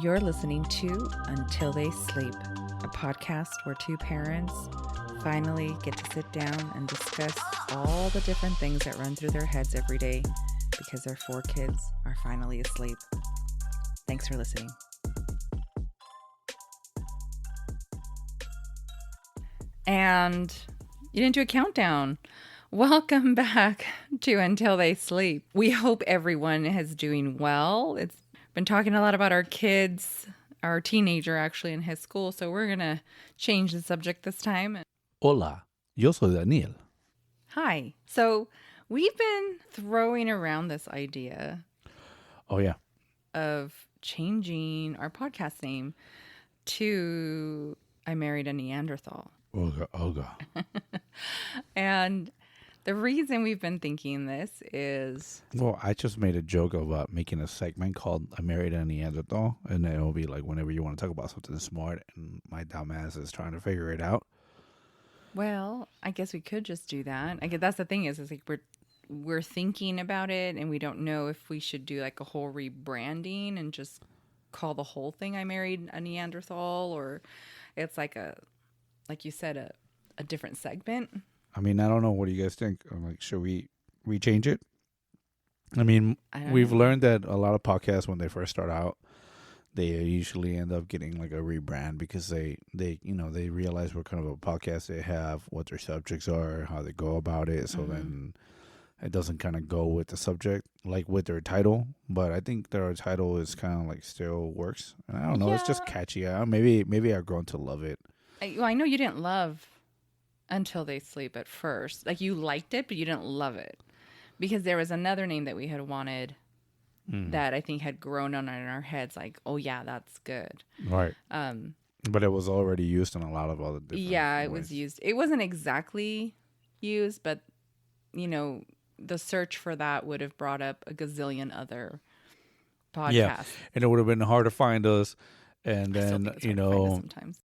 You're listening to Until They Sleep, a podcast where two parents finally get to sit down and discuss all the different things that run through their heads every day because their four kids are finally asleep. Thanks for listening. And you didn't do a countdown. Welcome back to Until They Sleep. We hope everyone is doing well. It's been talking a lot about our kids, our teenager actually in his school, so we're going to change the subject this time. Hola, yo soy Daniel. Hi. So we've been throwing around this idea Oh, yeah. of changing our podcast name to I Married a Neanderthal. Olga. And the reason we've been thinking this is... Well, I just made a joke about making a segment called I Married a Neanderthal, and then it'll be like whenever you want to talk about something smart, and my dumbass is trying to figure it out. Well, I guess we could just do that. I guess that's the thing is like we're thinking about it, and we don't know if we should do like a whole rebranding and just call the whole thing I Married a Neanderthal, or it's like you said, a different segment. I mean, I don't know. What do you guys think? I'm like, should we change it? I mean, we've learned that a lot of podcasts, when they first start out, they usually end up getting like a rebrand because they realize what kind of a podcast they have, what their subjects are, how they go about it. So then it doesn't kind of go with the subject, like with their title. But I think their title is kind of like still works. And I don't know. Yeah. It's just catchy. Maybe I've grown to love it. I know you didn't love Until They Sleep at first. Like you liked it, but you didn't love it. Because there was another name that we had wanted that I think had grown on in our heads. Like, oh yeah, that's good. Right. But it was already used in a lot of other different ways. It was used. It wasn't exactly used, but the search for that would have brought up a gazillion other podcasts. Yeah, and it would have been hard to find us. And then, sometimes.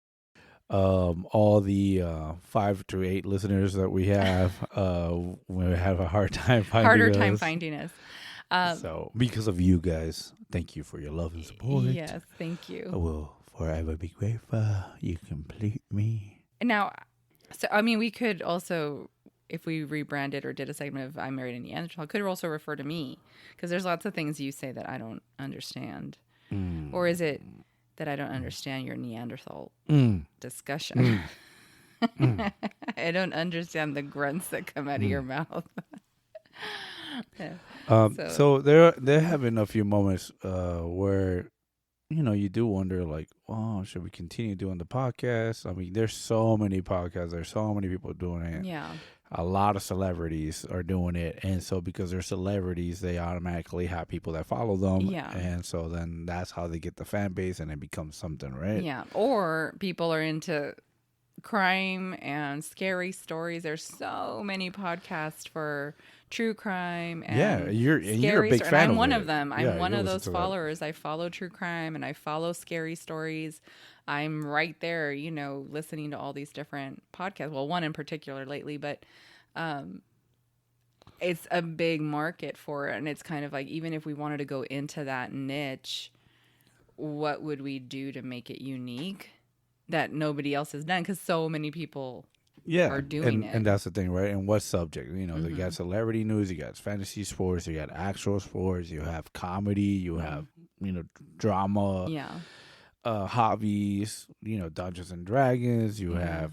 All the 5 to 8 listeners that we have, we have a hard time finding us. So because of you guys, thank you for your love and support. Yes, thank you. I will forever be grateful. You complete me. Now, so I mean, we could also, if we rebranded or did a segment of I Married a Neanderthal, could also refer to me because there's lots of things you say that I don't understand. Or is it that I don't understand your Neanderthal discussion? I don't understand the grunts that come out of your mouth. So there have been a few moments where you do wonder, like, oh, should we continue doing the podcast? I mean, there's so many podcasts, there's so many people doing it. Yeah. A lot of celebrities are doing it, and so because they're celebrities, they automatically have people that follow them. Yeah. And so then that's how they get the fan base, and it becomes something, right? Yeah. Or people are into crime and scary stories. There's so many podcasts for true crime and you're a big fan. I'm of one it. of them. Yeah, I'm one of those followers. I follow true crime and I follow scary stories. I'm right there, listening to all these different podcasts. Well, one in particular lately, but it's a big market for it. And it's kind of like, even if we wanted to go into that niche, what would we do to make it unique that nobody else has done? Because so many people are doing it. And that's the thing, right? And what subject? You got celebrity news, you got fantasy sports, you got actual sports, you have comedy, you have, drama. Yeah. Hobbies, Dungeons and Dragons. You have,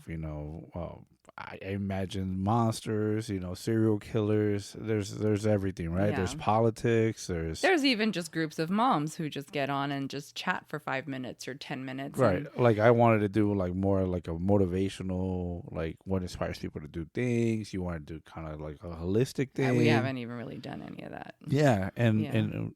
I imagine monsters. Serial killers. There's everything, right? Yeah. There's politics. There's even just groups of moms who just get on and just chat for 5 minutes or 10 minutes. Right. Like I wanted to do like more like a motivational, like what inspires people to do things. You want to do kind of like a holistic thing. We haven't even really done any of that. Yeah, and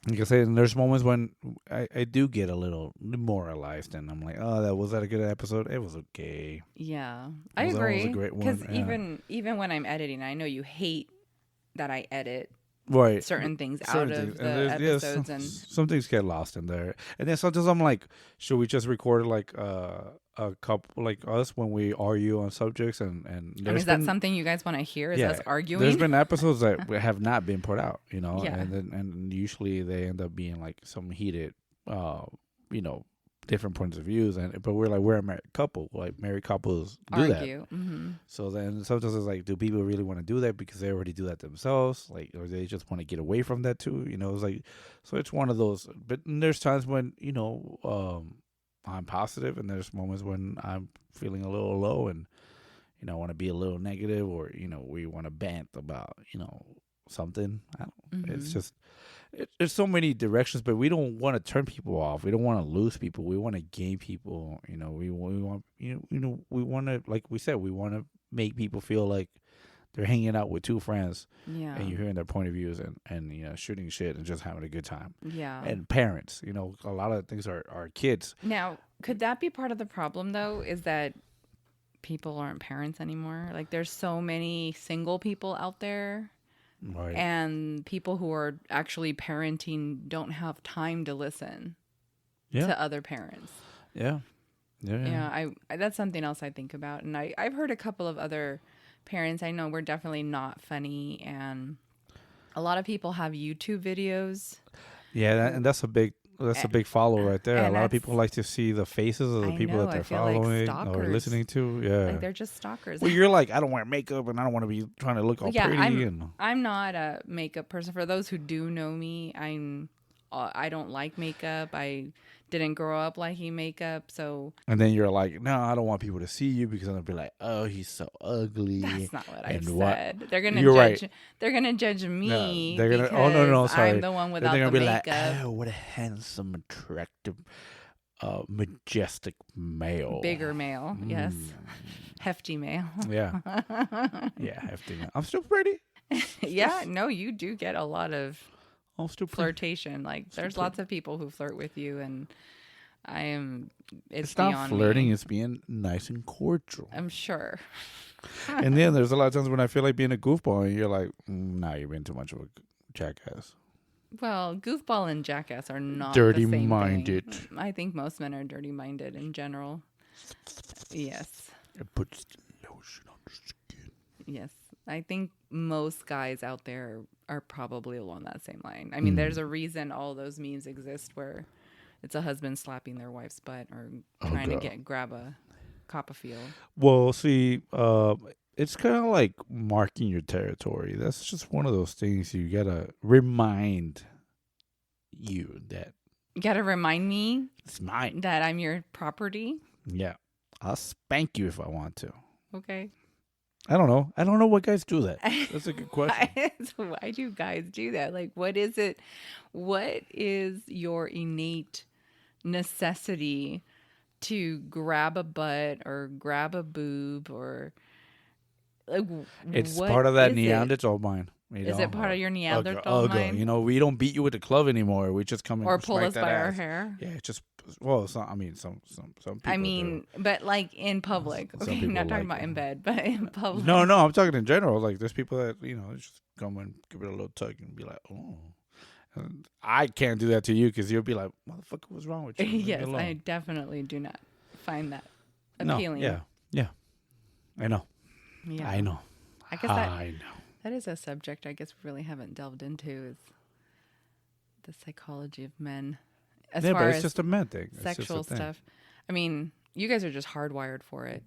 like I said, there's moments when I do get a little demoralized, and I'm like, "Oh, was that a good episode? It was okay." Yeah, I agree. That was a great one. Because even when I'm editing, I know you hate that I edit right certain things out of the episodes, and some things get lost in there. And then sometimes I'm like, should we just record like a a couple like us when we argue on subjects, and is that something you guys want to hear? Is us arguing? There's been episodes that have not been put out, Yeah. and usually they end up being like some heated, different points of views, but we're a married couple. Like married couples do argue. that. Mm-hmm. So then sometimes it's like, do people really want to do that because they already do that themselves? Like, or they just want to get away from that too? It's like, so it's one of those. But there's times when I'm positive, and there's moments when I'm feeling a little low, and I want to be a little negative, or we want to bant about something. It's just. There's so many directions, but we don't want to turn people off. We don't want to lose people. We want to gain people. We want we want to, like we said, we want to make people feel like they're hanging out with two friends. Yeah. And you're hearing their point of views and shooting shit and just having a good time. Yeah. And parents, a lot of things are kids. Now, could that be part of the problem though? Is that people aren't parents anymore? Like, there's so many single people out there. Right. And people who are actually parenting don't have time to listen to other parents. Yeah. I that's something else I think about. And I've heard a couple of other parents. I know we're definitely not funny. And a lot of people have YouTube videos. Yeah, and that's a big follow right there. A lot of people like to see the faces of the people that they're following or listening to. Yeah, like they're just stalkers. Well, you're like, I don't wear makeup and I don't want to be trying to look all pretty. I'm not a makeup person. For those who do know me, I don't like makeup. I didn't grow up liking makeup, so. And then you're like, no, I don't want people to see you because they'll be like, oh, he's so ugly. That's not what I said. They're gonna judge. Right. They're gonna judge me. No, they're gonna. Oh no, sorry. I'm the one without the makeup. They're gonna be like, oh, what a handsome, attractive, majestic male. Bigger male, yes. Hefty male. Yeah. Yeah, hefty male. I'm still pretty. Yeah, no, you do get a lot of flirtation. Like, there's lots of people who flirt with you, and it's not flirting, it's being nice and cordial. I'm sure. And then there's a lot of times when I feel like being a goofball, and you're like, nah, you're being too much of a jackass. Well, goofball and jackass are not dirty-minded. The same thing. I think most men are dirty-minded in general. Yes. It puts lotion on the skin. Yes. I think most guys out there are probably along that same line. I mean, there's a reason all those memes exist where it's a husband slapping their wife's butt or trying to grab a Copperfield. Well, see, it's kind of like marking your territory. That's just one of those things you gotta remind you that. You gotta remind me it's mine, that I'm your property. Yeah, I'll spank you if I want to. Okay. I don't know what guys do that. That's a good question. Why do guys do that? Like, what is it? What is your innate necessity to grab a butt or grab a boob or like? It's part of that Neanderthal mind. Is it part of your Neanderthal mind? We don't beat you with the club anymore. We just come in or pull us by our hair. Yeah, it's just some people. I mean, but like in public. Okay, I'm not talking about in bed, but in public. No, I'm talking in general. Like there's people that just come and give it a little tug and be like, oh. And I can't do that to you because you'll be like, motherfucker, what's wrong with you? Yes, I definitely do not find that appealing. No, yeah, I know. Yeah, I know. I guess I know. That is a subject I guess we really haven't delved into is the psychology of men. As far but it's as just a men thing. Sexual stuff. I mean, you guys are just hardwired for it.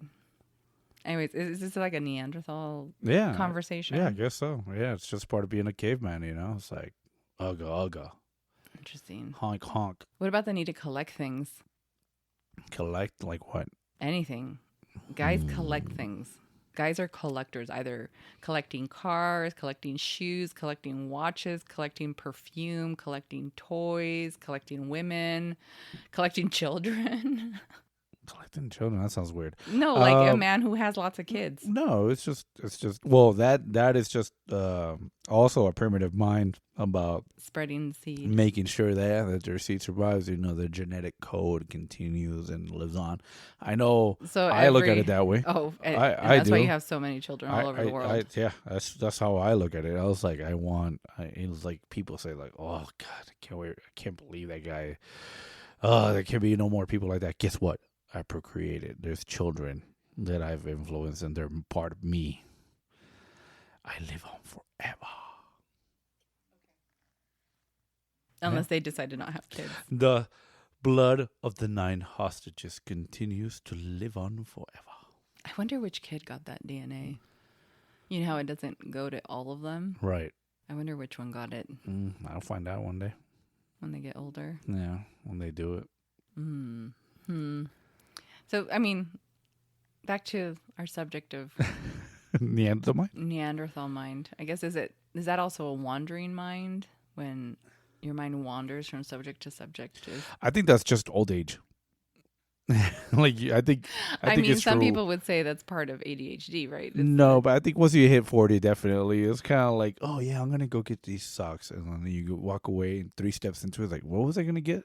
Anyways, is this like a Neanderthal conversation? Yeah, I guess so. Yeah, it's just part of being a caveman, It's like, ugga. Interesting. Honk, honk. What about the need to collect things? Collect? Like what? Anything. Guys collect things. Guys are collectors, either collecting cars, collecting shoes, collecting watches, collecting perfume, collecting toys, collecting women, collecting children. Collecting children? That sounds weird. No, like a man who has lots of kids. No, it's just. Well, that is just also a primitive mind about spreading seed, making sure that their seed survives. The genetic code continues and lives on. I know. So I look at it that way. Oh, and that's why you have so many children all over the world. That's how I look at it. I was like, it was like people say like, oh God, I can't believe that guy. Oh, there can't be no more people like that. Guess what? I procreated. There's children that I've influenced, and they're part of me. I live on forever. Unless they decide to not have kids. The blood of the 9 hostages continues to live on forever. I wonder which kid got that DNA. You know how it doesn't go to all of them? Right. I wonder which one got it. I'll find out one day. When they get older? Yeah, when they do it. So, I mean, back to our subject of Neanderthal mind. I guess is that also a wandering mind when your mind wanders from subject to subject? I think that's just old age. I think it's some true. people would say that's part of ADHD, right? But I think once you hit 40, definitely, it's kind of like, oh yeah, I'm gonna go get these socks, and then you walk away, and 3 steps into it, like, what was I gonna get?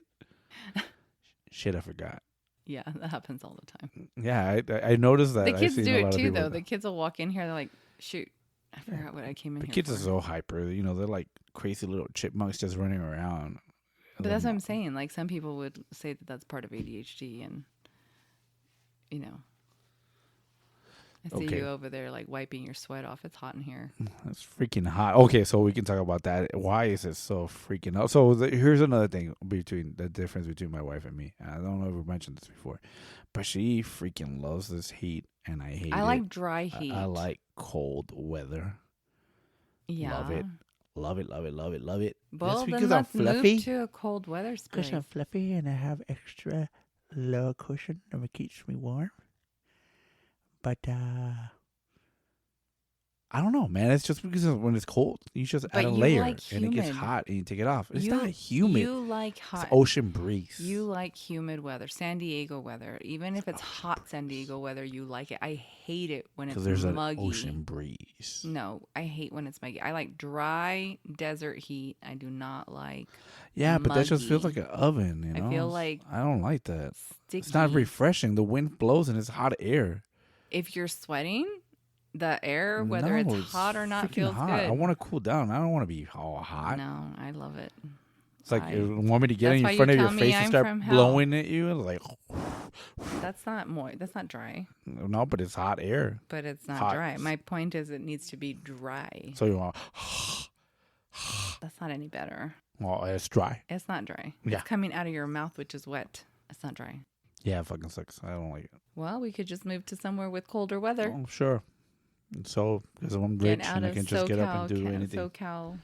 Shit, I forgot. Yeah, that happens all the time. Yeah, I noticed that. The kids do it too, though. The kids will walk in here, they're like, shoot, I forgot what I came in here for. The kids are so hyper. They're like crazy little chipmunks just running around. But that's what I'm saying. Like, some people would say that that's part of ADHD, and, you know, I see you over there, like, wiping your sweat off. It's hot in here. It's freaking hot. Okay, so we can talk about that. Why is it so freaking hot? So here's another thing between the difference between my wife and me. I don't know if we mentioned this before, but she freaking loves this heat, and I hate it. I like dry heat. I like cold weather. Yeah. Love it. Love it, love it, love it, love it. Well, then let's move to a cold weather spray. Because I'm fluffy and I have extra low cushion that keeps me warm. But I don't know, man. It's just because when it's cold, you just add a layer and it gets hot and you take it off. It's not humid. You like hot. It's ocean breeze. You like humid weather, San Diego weather. Even if it's hot San Diego weather, you like it. I hate it when it's muggy. Because there's an ocean breeze. No, I hate when it's muggy. I like dry desert heat. I do not like but that just feels like an oven, you know? I feel like I don't like that. Sticky. It's not refreshing. The wind blows and it's hot air. If you're sweating, the air, whether it's hot or not, feels hot. good. I want to cool down. I don't want to be all hot. No, I love it. It's like you want me to get in front of your face and start blowing at you, like. That's not moist. That's not dry. No, but it's hot air. But it's not dry. My point is, it needs to be dry. So you want. That's not any better. Well, it's dry. It's not dry. Yeah. It's coming out of your mouth, which is wet. It's not dry. Yeah, it fucking sucks. I don't like it. Well, we could just move to somewhere with colder weather. Oh, sure. So, because I'm rich and I can just get up and do anything. SoCal.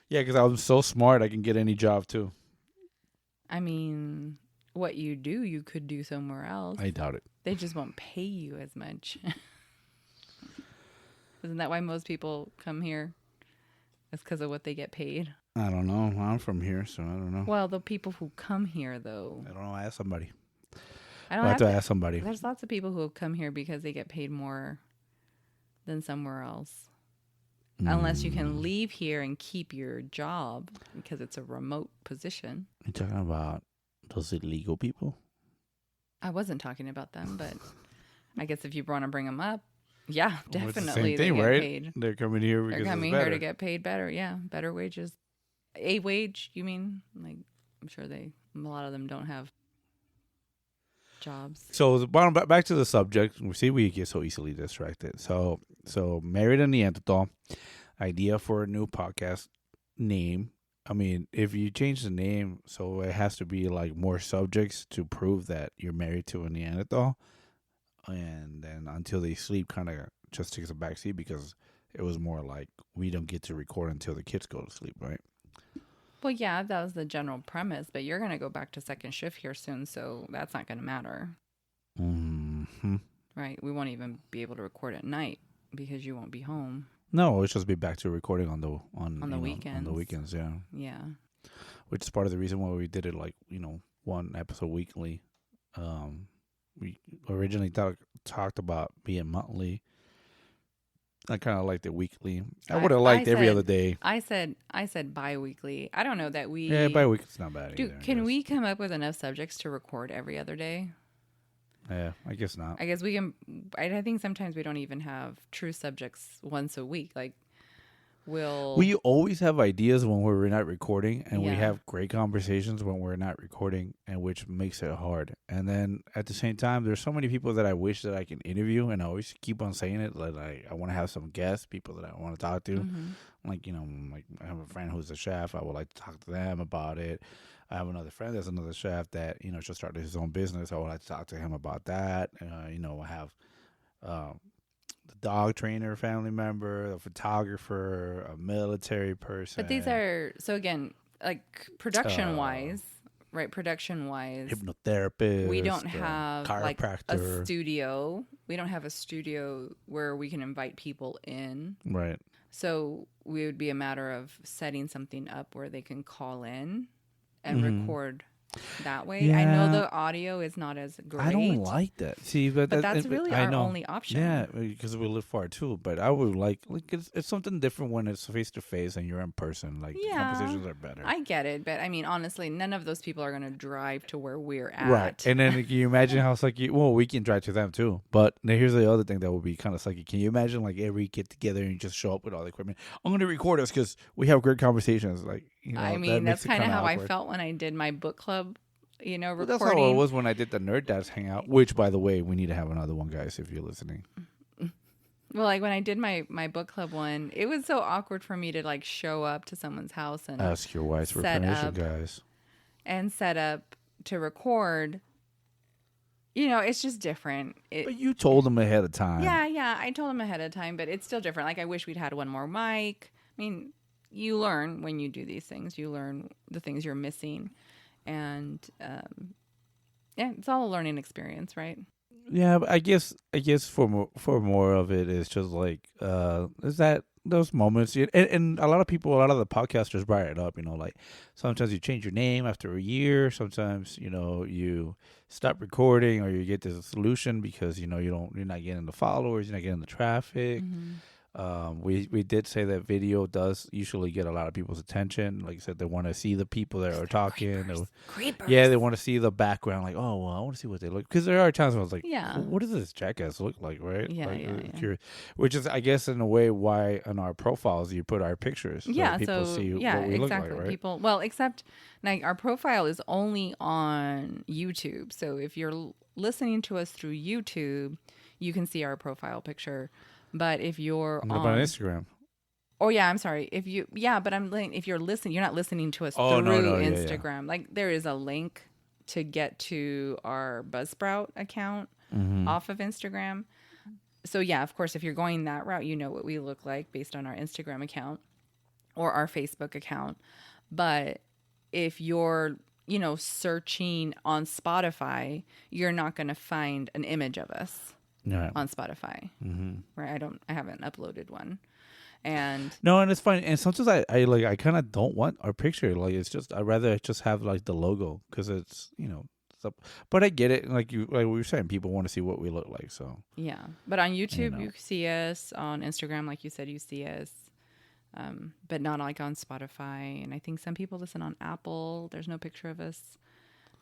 Yeah, because I'm so smart, I can get any job too. I mean, what you do, you could do somewhere else. I doubt it. They just won't pay you as much. Isn't that why most people come here? It's because of what they get paid. I don't know. I'm from here, so I don't know. Well, the people who come here, though. I don't know. Ask somebody. I don't have to ask somebody. There's lots of people who have come here because they get paid more than somewhere else. Unless you can leave here and keep your job because it's a remote position. You're talking about those illegal people? I wasn't talking about them, but I guess if you want to bring them up, yeah, definitely. It's the same thing, they get right? Paid. They're coming here because they're coming here to get paid better. Yeah, better wages. A wage, you mean? Like, I'm sure a lot of them don't have jobs. So the bottom back to the subject. We see we get so easily distracted. So married a Neanderthal. Idea for a new podcast name. I mean, if you change the name, so it has to be like more subjects to prove that you're married to a Neanderthal, and then Until They Sleep kind of just takes a backseat because it was more like we don't get to record until the kids go to sleep, right? Well, yeah, that was the general premise, but you're going to go back to second shift here soon, so that's not going to matter. Mm-hmm. Right? We won't even be able to record at night because you won't be home. No, it's just be back to recording on the weekends. On the weekends, yeah. Yeah. Which is part of the reason why we did it like, one episode weekly. We originally talked about being monthly. I kind of liked it weekly. I would have liked every other day. I said bi-weekly. I don't know that we... Yeah, bi-weekly's not bad either. Can we come up with enough subjects to record every other day? Yeah, I guess not. I guess we can... I think sometimes we don't even have true subjects once a week. Like, We always have ideas when we're not recording, and we Yeah. have great conversations when we're not recording, and which makes it hard. And then at the same time, there's so many people that I wish that I can interview, and I always keep on saying it. Like I want to have some guests, people that I want to talk to. Mm-hmm. Like I have a friend who's a chef. I would like to talk to them about it. I have another friend that's another chef that just started his own business. I would like to talk to him about that. I have. The dog trainer family member, a photographer, a military person. But these are, so again, like production wise, right? Production wise, hypnotherapist. We don't have like chiropractor. a studio. We don't have a studio where we can invite people in. Right. So we would be a matter of setting something up where they can call in and record that way. Yeah. I know the audio is not as great. I don't like that. See, but that's really our only option. Yeah, because we live far too. But I would like it's something different when it's face to face and you're in person. Like the conversations are better. I get it, but I mean, honestly, none of those people are going to drive to where we're at. Right, and then can you imagine how sucky? Well, we can drive to them too. But now here's the other thing that would be kind of sucky. Can you imagine like every get together and you just show up with all the equipment? I'm going to record us because we have great conversations. Like I mean, that's kind of how I felt when I did my book club. Recording. Well, that's how it was when I did the Nerd Dads Hangout, which, by the way, we need to have another one, guys, if you're listening. Well, like when I did my book club one, it was so awkward for me to like show up to someone's house and ask your wife for permission, guys. And set up to record. It's just different. But you told them ahead of time. Yeah, I told them ahead of time, but it's still different. Like I wish we'd had one more mic. I mean, you learn when you do these things. You learn the things you're missing. And it's all a learning experience, right? Yeah, but I guess for more of it is just like is that those moments, and a lot of the podcasters brought it up. Like sometimes you change your name after a year. Sometimes you stop recording or you get this solution because you're not getting the followers, you're not getting the traffic. Mm-hmm. We did say that video does usually get a lot of people's attention. Like I said, they want to see the people that are talking. Creepers. Yeah, they want to see the background. Like, oh, well, I want to see what they look. Because there are times when I was like, yeah, what does this jackass look like, right? Yeah, yeah. Which is, I guess, in a way, why on our profiles you put our pictures. So people see what we look like, right? Except like our profile is only on YouTube. So if you're listening to us through YouTube, you can see our profile picture. But if you're on Instagram. Oh yeah, I'm sorry. If you're listening, you're not listening to us through Instagram. Yeah. Like there is a link to get to our Buzzsprout account off of Instagram. So yeah, of course, if you're going that route, you know what we look like based on our Instagram account or our Facebook account. But if you're, searching on Spotify, you're not going to find an image of us. Yeah. On Spotify, right? I haven't uploaded one, and it's fine. And sometimes I kind of don't want our picture. Like it's just I'd rather just have like the logo because it's But I get it. Like we were saying, people want to see what we look like. So yeah. But on YouTube, you see us. On Instagram, like you said, you see us. But not like on Spotify. And I think some people listen on Apple. There's no picture of us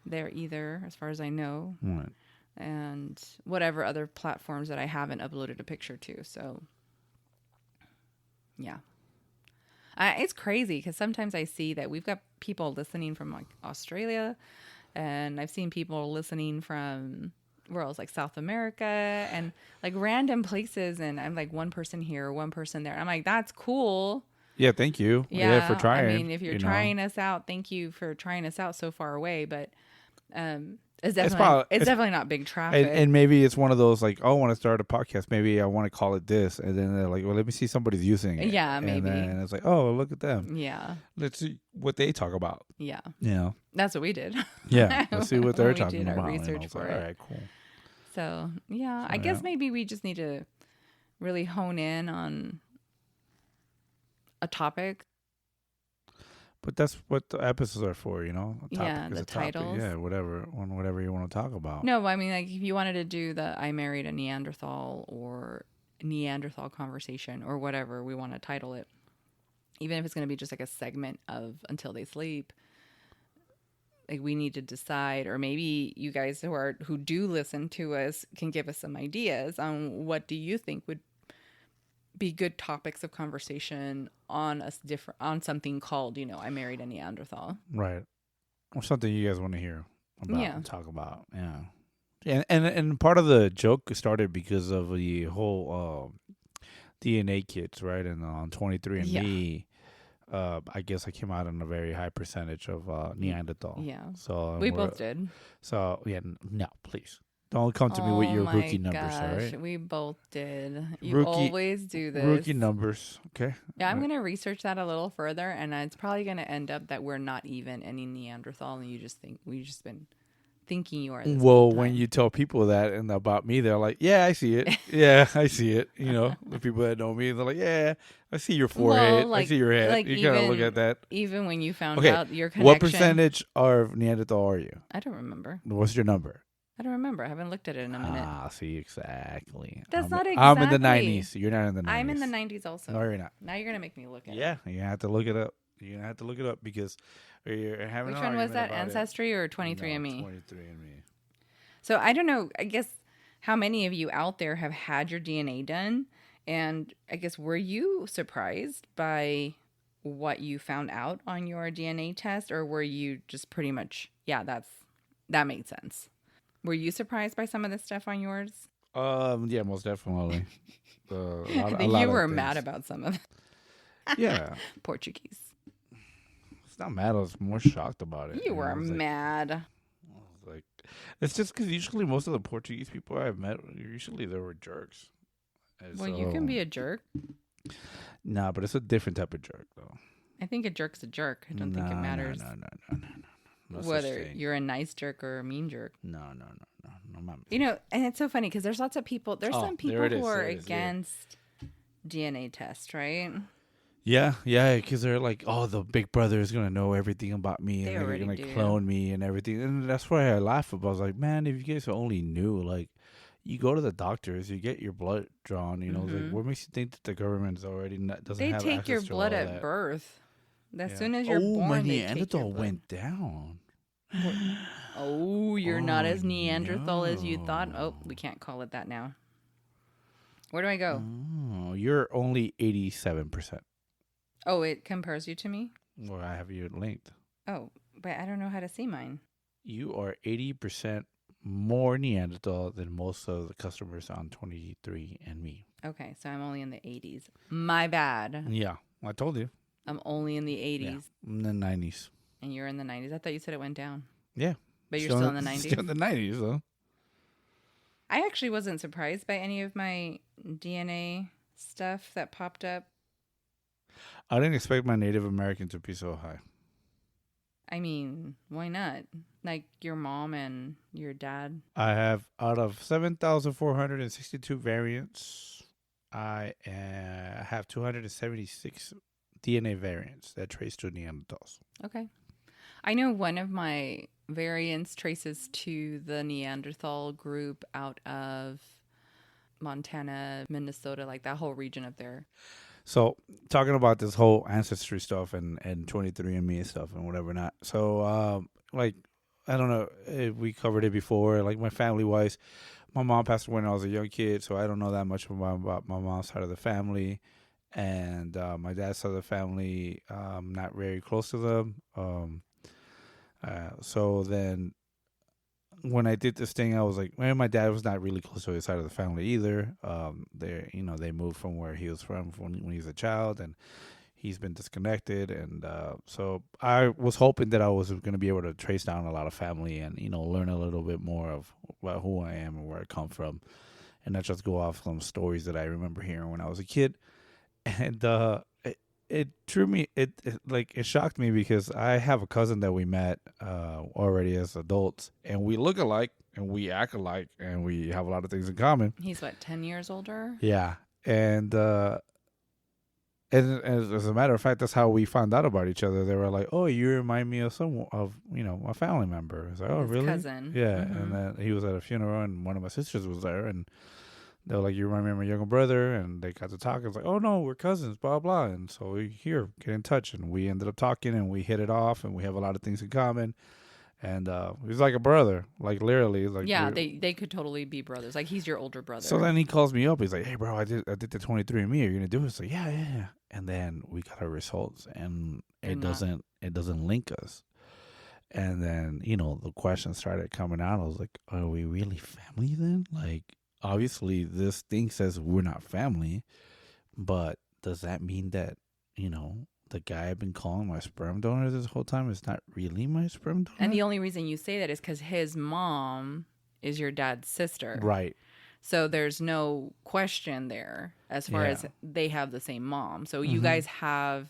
there either, as far as I know. Right. And whatever other platforms that I haven't uploaded a picture to. So, yeah. It's crazy because sometimes I see that we've got people listening from like Australia, and I've seen people listening from where else, like South America and like random places. And I'm like one person here, one person there. I'm like, that's cool. Yeah, thank you. Yeah, for trying. I mean, if you're trying us out, thank you for trying us out so far away. But, it's definitely not big traffic. And maybe it's one of those like, oh, I want to start a podcast. Maybe I want to call it this. And then they're like, well, let me see somebody's using it. Yeah, maybe. And it's like, oh, look at them. Yeah. Let's see what they talk about. Yeah. Yeah. That's what we did. Yeah. Let's see what they're talking about. We did our research for it. All right, cool. So, yeah. I guess maybe we just need to really hone in on a topic. But that's what the episodes are for, The titles. Yeah, whatever you want to talk about. No, I mean, like if you wanted to do the I married a Neanderthal or Neanderthal conversation or whatever we want to title it, even if it's going to be just like a segment of Until They Sleep, like we need to decide, or maybe you guys who do listen to us can give us some ideas on what do you think would be good topics of conversation on on something called, I married a Neanderthal. Right. Or something you guys want to hear about Yeah. and talk about. Yeah. And part of the joke started because of the whole DNA kits, right? And on 23andMe, I guess I came out in a very high percentage of Neanderthal. Yeah. So We both did. So yeah, no, please don't come to me with your rookie numbers. All right, we both did. You always do this. Rookie numbers, okay? Yeah, I'm gonna research that a little further, and it's probably gonna end up that we're not even any Neanderthal, and we've just been thinking you are. This whole time. When you tell people that and about me, they're like, "Yeah, I see it. Yeah, I see it." The people that know me, they're like, "Yeah, I see your forehead. I see your head." Like you gotta look at that. Even when you found out your connection, what percentage of Neanderthal are you? I don't remember. What's your number? I don't remember. I haven't looked at it in a minute. See, exactly. That's not exactly. I'm in the 90s. You're not in the 90s. I'm in the 90s also. No, you're not. Now you're gonna make me look at it. Yeah, you have to look it up. You're gonna have to look it up because you're having. Which one was that? Ancestry or 23andMe? 23andMe. So I don't know, I guess how many of you out there have had your DNA done? And I guess, were you surprised by what you found out on your DNA test? Or were you just pretty much, that made sense? Were you surprised by some of the stuff on yours? Yeah, most definitely. I think you were mad about some of it. Yeah. Portuguese. It's not mad, I was more shocked about it. You were mad. Like, it's just because usually most of the Portuguese people I've met, usually they were jerks. And well, you can be a jerk. Nah, but it's a different type of jerk, though. I think a jerk's a jerk. I don't think it matters. No whether you're a nice jerk or a mean jerk. No. And it's so funny because there's lots of people. There's some people who are against DNA tests, right? Yeah, because they're like, oh, the big brother is going to know everything about me and they're going to clone me and everything. And that's why I laugh about. I was like, man, if you guys only knew, like, you go to the doctors, you get your blood drawn, like, what makes you think that the government is already doesn't have access to all that? They take your blood at birth. As soon as you're born, my Neanderthal went down. Oh, you're not as Neanderthal as you thought. Oh, we can't call it that now. Where do I go? Oh, you're only 87%. Oh, it compares you to me? Well, I have you linked. Oh, but I don't know how to see mine. You are 80% more Neanderthal than most of the customers on 23andMe. Okay, so I'm only in the 80s. My bad. Yeah, I told you. I'm only in the 80s. Yeah, in the 90s. And you're in the 90s. I thought you said it went down. Yeah. But you're still in the 90s? Still in the 90s, though. I actually wasn't surprised by any of my DNA stuff that popped up. I didn't expect my Native American to be so high. I mean, why not? Like your mom and your dad. I have, out of 7,462 variants, I have 276 DNA variants that trace to Neanderthals. Okay. I know one of my variants traces to the Neanderthal group out of Montana, Minnesota, like that whole region up there. So, talking about this whole ancestry stuff and 23andMe and stuff and whatever not. So, like, I don't know if we covered it before. Like, my family-wise, my mom passed away when I was a young kid, so I don't know that much about my mom's side of the family. And my dad's side of the family, not very close to them. So then when I did this thing, I was like, man, my dad was not really close to his side of the family either. They moved from where he was from when he was a child, and he's been disconnected. And so I was hoping that I was going to be able to trace down a lot of family and, learn a little bit more of about who I am and where I come from, and not just go off some stories that I remember hearing when I was a kid. And it threw me. It shocked me because I have a cousin that we met already as adults, and we look alike and we act alike and we have a lot of things in common. He's 10 years older? Yeah, and as a matter of fact, that's how we found out about each other. They were like, "Oh, you remind me of a family member." I was like, "Oh, really?" Cousin. Yeah, and then he was at a funeral, and one of my sisters was there, and they were like, "You remind me of my younger brother," and they got to talk. I was like, "Oh no, we're cousins," blah blah. And so get in touch, and we ended up talking, and we hit it off, and we have a lot of things in common. And he's like a brother, like literally. Like yeah, they could totally be brothers. Like he's your older brother. So then he calls me up. He's like, "Hey, bro, I did the 23andMe. Are you gonna do it?" So yeah. And then we got our results, and it doesn't link us. And then the questions started coming out. I was like, "Are we really family then?" Like, obviously, this thing says we're not family, but does that mean that the guy I've been calling my sperm donor this whole time is not really my sperm donor? And the only reason you say that is because his mom is your dad's sister. Right. So there's no question there as far as they have the same mom. So you guys have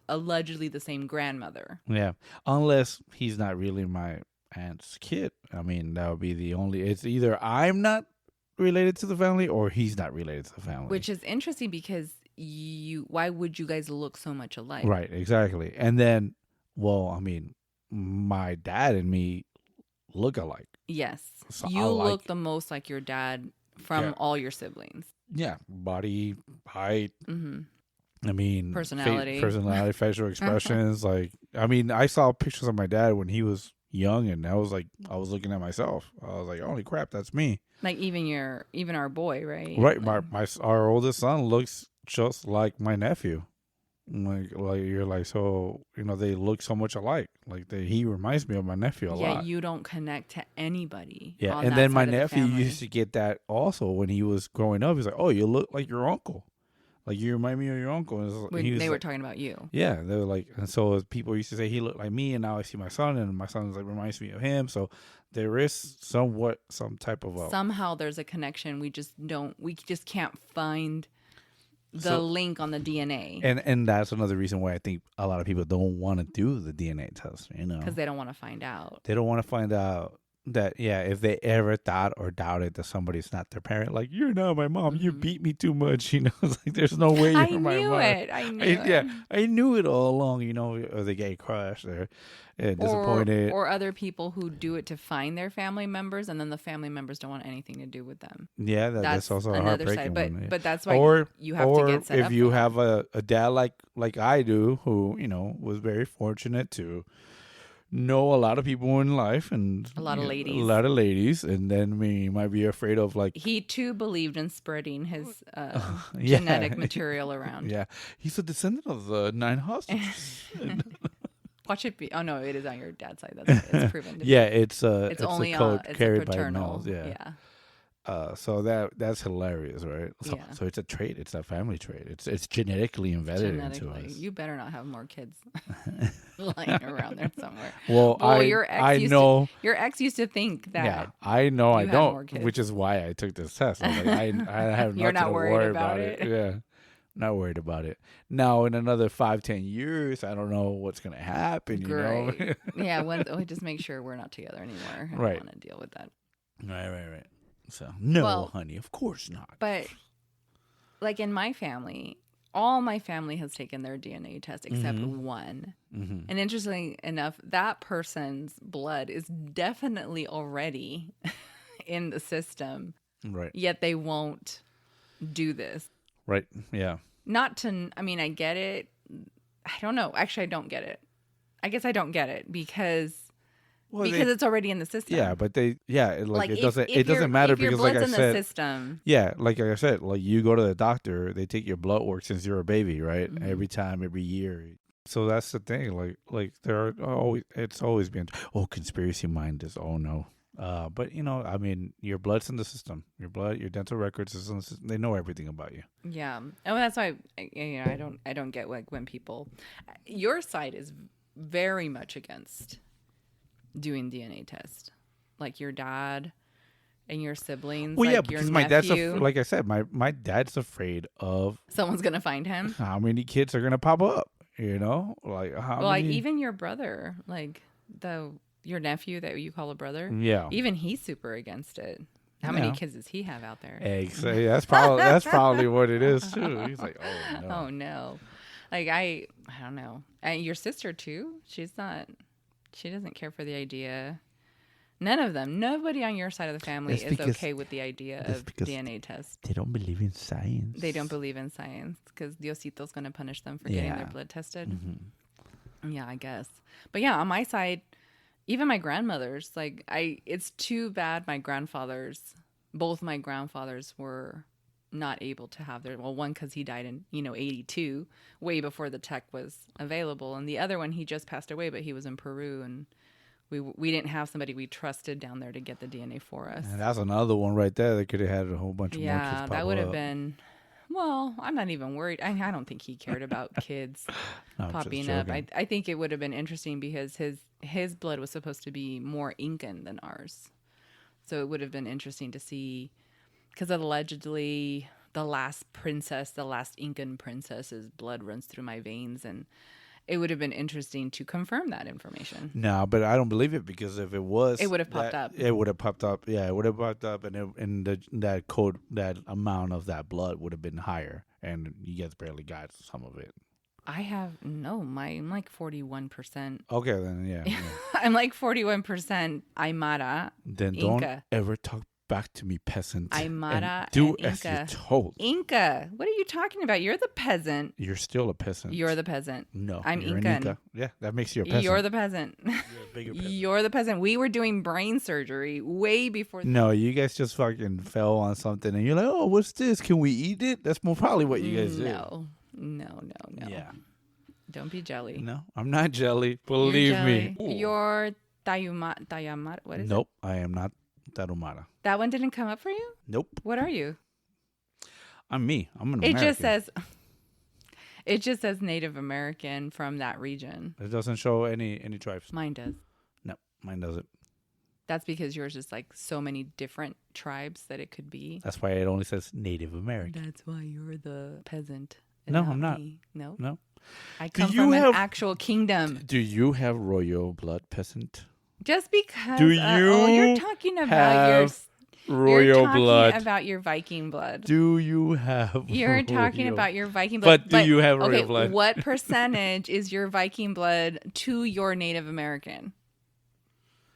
allegedly the same grandmother. Yeah. Unless he's not really my aunt's kid. I mean, that would be the only... It's either I'm not related to the family or he's not related to the family. Which is interesting because... why would you guys look so much alike? Right, exactly. And then, well, I mean, my dad and me look alike. Yes. So you look the most like your dad from all your siblings. Yeah. Body, height. Mm-hmm. I mean, personality, facial expressions. Like, I mean, I saw pictures of my dad when he was young, and I was looking at myself. I was like, holy crap, that's me. Like even our boy, right? Right. Like, Our oldest son looks just like my nephew. Like you're like, so they look so much alike. Like he reminds me of my nephew a lot. Yeah, you don't connect to anybody. Yeah, and then my nephew used to get that also when he was growing up. He's like, oh, you look like your uncle. Like, you remind me of your uncle. When they were talking about you. Yeah, they were like, and so people used to say he looked like me, and now I see my son, and my son like reminds me of him. So there is some type of somehow there's a connection. We just can't find the link on the DNA. And that's another reason why I think a lot of people don't want to do the DNA test, because they don't want to find out. They don't want to find out that, if they ever thought or doubted that somebody's not their parent, like, you're not my mom, you beat me too much, it's like, there's no way you're my mom. I knew it. Yeah, I knew it all along, or they get crushed, they're disappointed. Or other people who do it to find their family members, and then the family members don't want anything to do with them. Yeah, that's also a heartbreaking one. But that's why you have to get set up. Or if you have a dad like I do, who, was very fortunate to know a lot of people in life and a lot of ladies, and then we might be afraid of he too believed in spreading his genetic material around. Yeah, he's a descendant of the 9 hostages. Watch it be. Oh no, it is on your dad's side. It's proven. To it's only a code carried by paternal. males. Yeah. So that's hilarious, right? So it's a trait. It's a family trait. It's genetically embedded into us. You better not have more kids lying around there somewhere. Well, your ex used to think that. Yeah, I know I don't, which is why I took this test. I was like, I have You're nothing not to worried worry about it. Yeah, not worried about it. Now, in another 5-10 years, I don't know what's gonna happen. Great. Yeah, we just make sure we're not together anymore. I don't want to deal with that. Right. So, no, honey, of course not. But, like, in my family, all my family has taken their DNA test except one. Mm-hmm. And interestingly enough, that person's blood is definitely already in the system. Right. Yet they won't do this. Right. Yeah. I get it. I don't know. Actually, I don't get it. I guess I don't get it because it's already in the system. Yeah, but it doesn't matter because, like I said, the system. Yeah, like I said, like, you go to the doctor, they take your blood work since you're a baby, right? Mm-hmm. Every year. So that's the thing. Like it's always been, conspiracy mind is, no. But I mean, your blood's in the system. Your dental records is in the system. They know everything about you. Yeah, and that's why I don't get, like, when people. Your side is very much against doing DNA test, like your dad and your siblings. Well, like yeah, because your my nephew. dad's like I said, my dad's afraid of someone's gonna find him. How many kids are gonna pop up? Like how many? Like, even your brother, like your nephew that you call a brother. Yeah, even he's super against it. How many kids does he have out there? Exactly. That's probably what it is too. He's like, oh no. Oh no. Like, I don't know. And your sister too. She doesn't care for the idea. None of them. Nobody on your side of the family is okay with the idea of DNA test. They don't believe in science. They don't believe in science because Diosito's going to punish them for getting their blood tested. Mm-hmm. Yeah, I guess. But yeah, on my side, Even my grandmother's, it's too bad both my grandfathers were not able to have one because he died in 82, way before the tech was available, and the other one he just passed away, but he was in Peru, and we didn't have somebody we trusted down there to get the DNA for us. And that's another one right there. They could have had a whole bunch of more kids pop that would have been. Well, I'm not even worried. I don't think he cared about kids popping up. I think it would have been interesting because his blood was supposed to be more Incan than ours. So it would have been interesting to see, because allegedly the last Incan princess's blood runs through my veins, and it would have been interesting to confirm that information. No, but I don't believe it, because if it was, it would have popped up. It would have popped up. Yeah, it would have popped up, and that code, that amount of that blood would have been higher, and you guys barely got some of it. I'm like 41%. Okay, then yeah. I'm like 41% Aymara. Then Inca. Don't ever talk back to me, peasant. Aymara do and as Inca. you're told. Inca. What are you talking about? You're the peasant. You're still a peasant. You're the peasant. No, I'm you're Incan. an Inca. Yeah, that makes you a peasant. You're the peasant. You're a bigger peasant. You're the peasant. We were doing brain surgery way before. No, you guys just fucking fell on something, and you're like, "Oh, what's this? Can we eat it?" That's probably what you guys did. No. Yeah. Don't be jelly. No, I'm not jelly. Believe me. You're Tayamara. What is it? Nope, I am not Tarahumara. That one didn't come up for you? Nope. What are you? I'm me. I'm an American. It just says Native American from that region. It doesn't show any tribes. Mine does. No, mine doesn't. That's because yours is like so many different tribes that it could be. That's why it only says Native American. That's why you're the peasant. No, I'm not. Me. No? No. I come from an actual kingdom. Do you have royal blood, peasant? Just because. You're talking about royal blood. About your Viking blood. Do you have? You're talking about your Viking blood. But do you have royal blood? What percentage is your Viking blood to your Native American?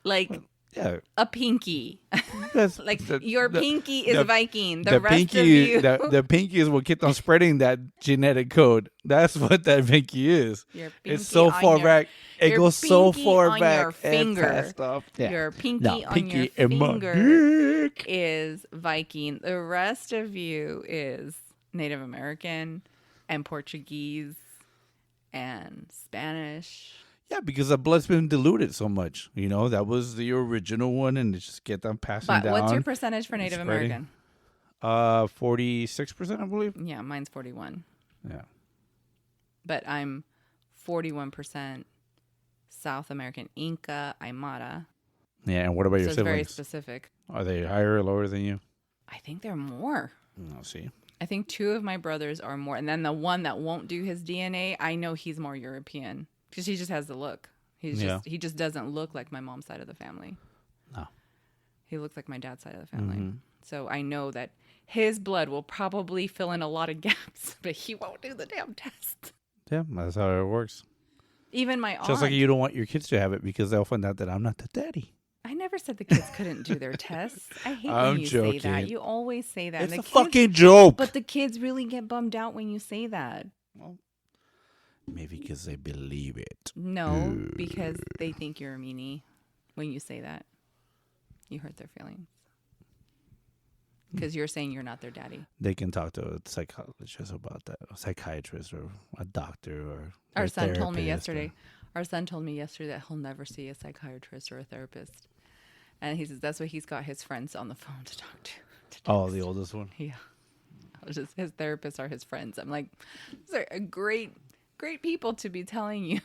Yeah. A pinky. Your pinky is Viking. The rest pinky, of you. The pinky is what kept on spreading that genetic code. That's what that pinky is. It's so far back. It goes so far back. Your finger. Yeah. Your pinky on your finger is Viking. The rest of you is Native American and Portuguese and Spanish. Yeah, because the blood's been diluted so much. That was the original one, and it just get them passing down. But what's your percentage for Native American? 46%, I believe. Yeah, mine's 41. Yeah. But I'm 41% South American Inca, Aymara. Yeah, and what about your siblings? It's very specific. Are they higher or lower than you? I think they're more. I'll see. I think 2 of my brothers are more. And then the one that won't do his DNA, I know he's more European. Because he just has the look. He just doesn't look like my mom's side of the family. No. He looks like my dad's side of the family. Mm-hmm. So I know that his blood will probably fill in a lot of gaps, but he won't do the damn test. Yeah, that's how it works. Even my aunt. Just like you don't want your kids to have it because they'll find out that I'm not the daddy. I never said the kids couldn't do their tests. I hate when you say that. You always say that. It's a fucking joke. But the kids really get bummed out when you say that. Well, maybe because they believe it. No, because they think you're a meanie when you say that. You hurt their feelings. Because you're saying you're not their daddy. They can talk to a psychologist about that, a psychiatrist or a doctor or Our son told me yesterday that he'll never see a psychiatrist or a therapist. And he says that's why he's got his friends on the phone to talk to. Oh, the oldest one? Yeah. His therapists are his friends. I'm like, these are great people to be telling you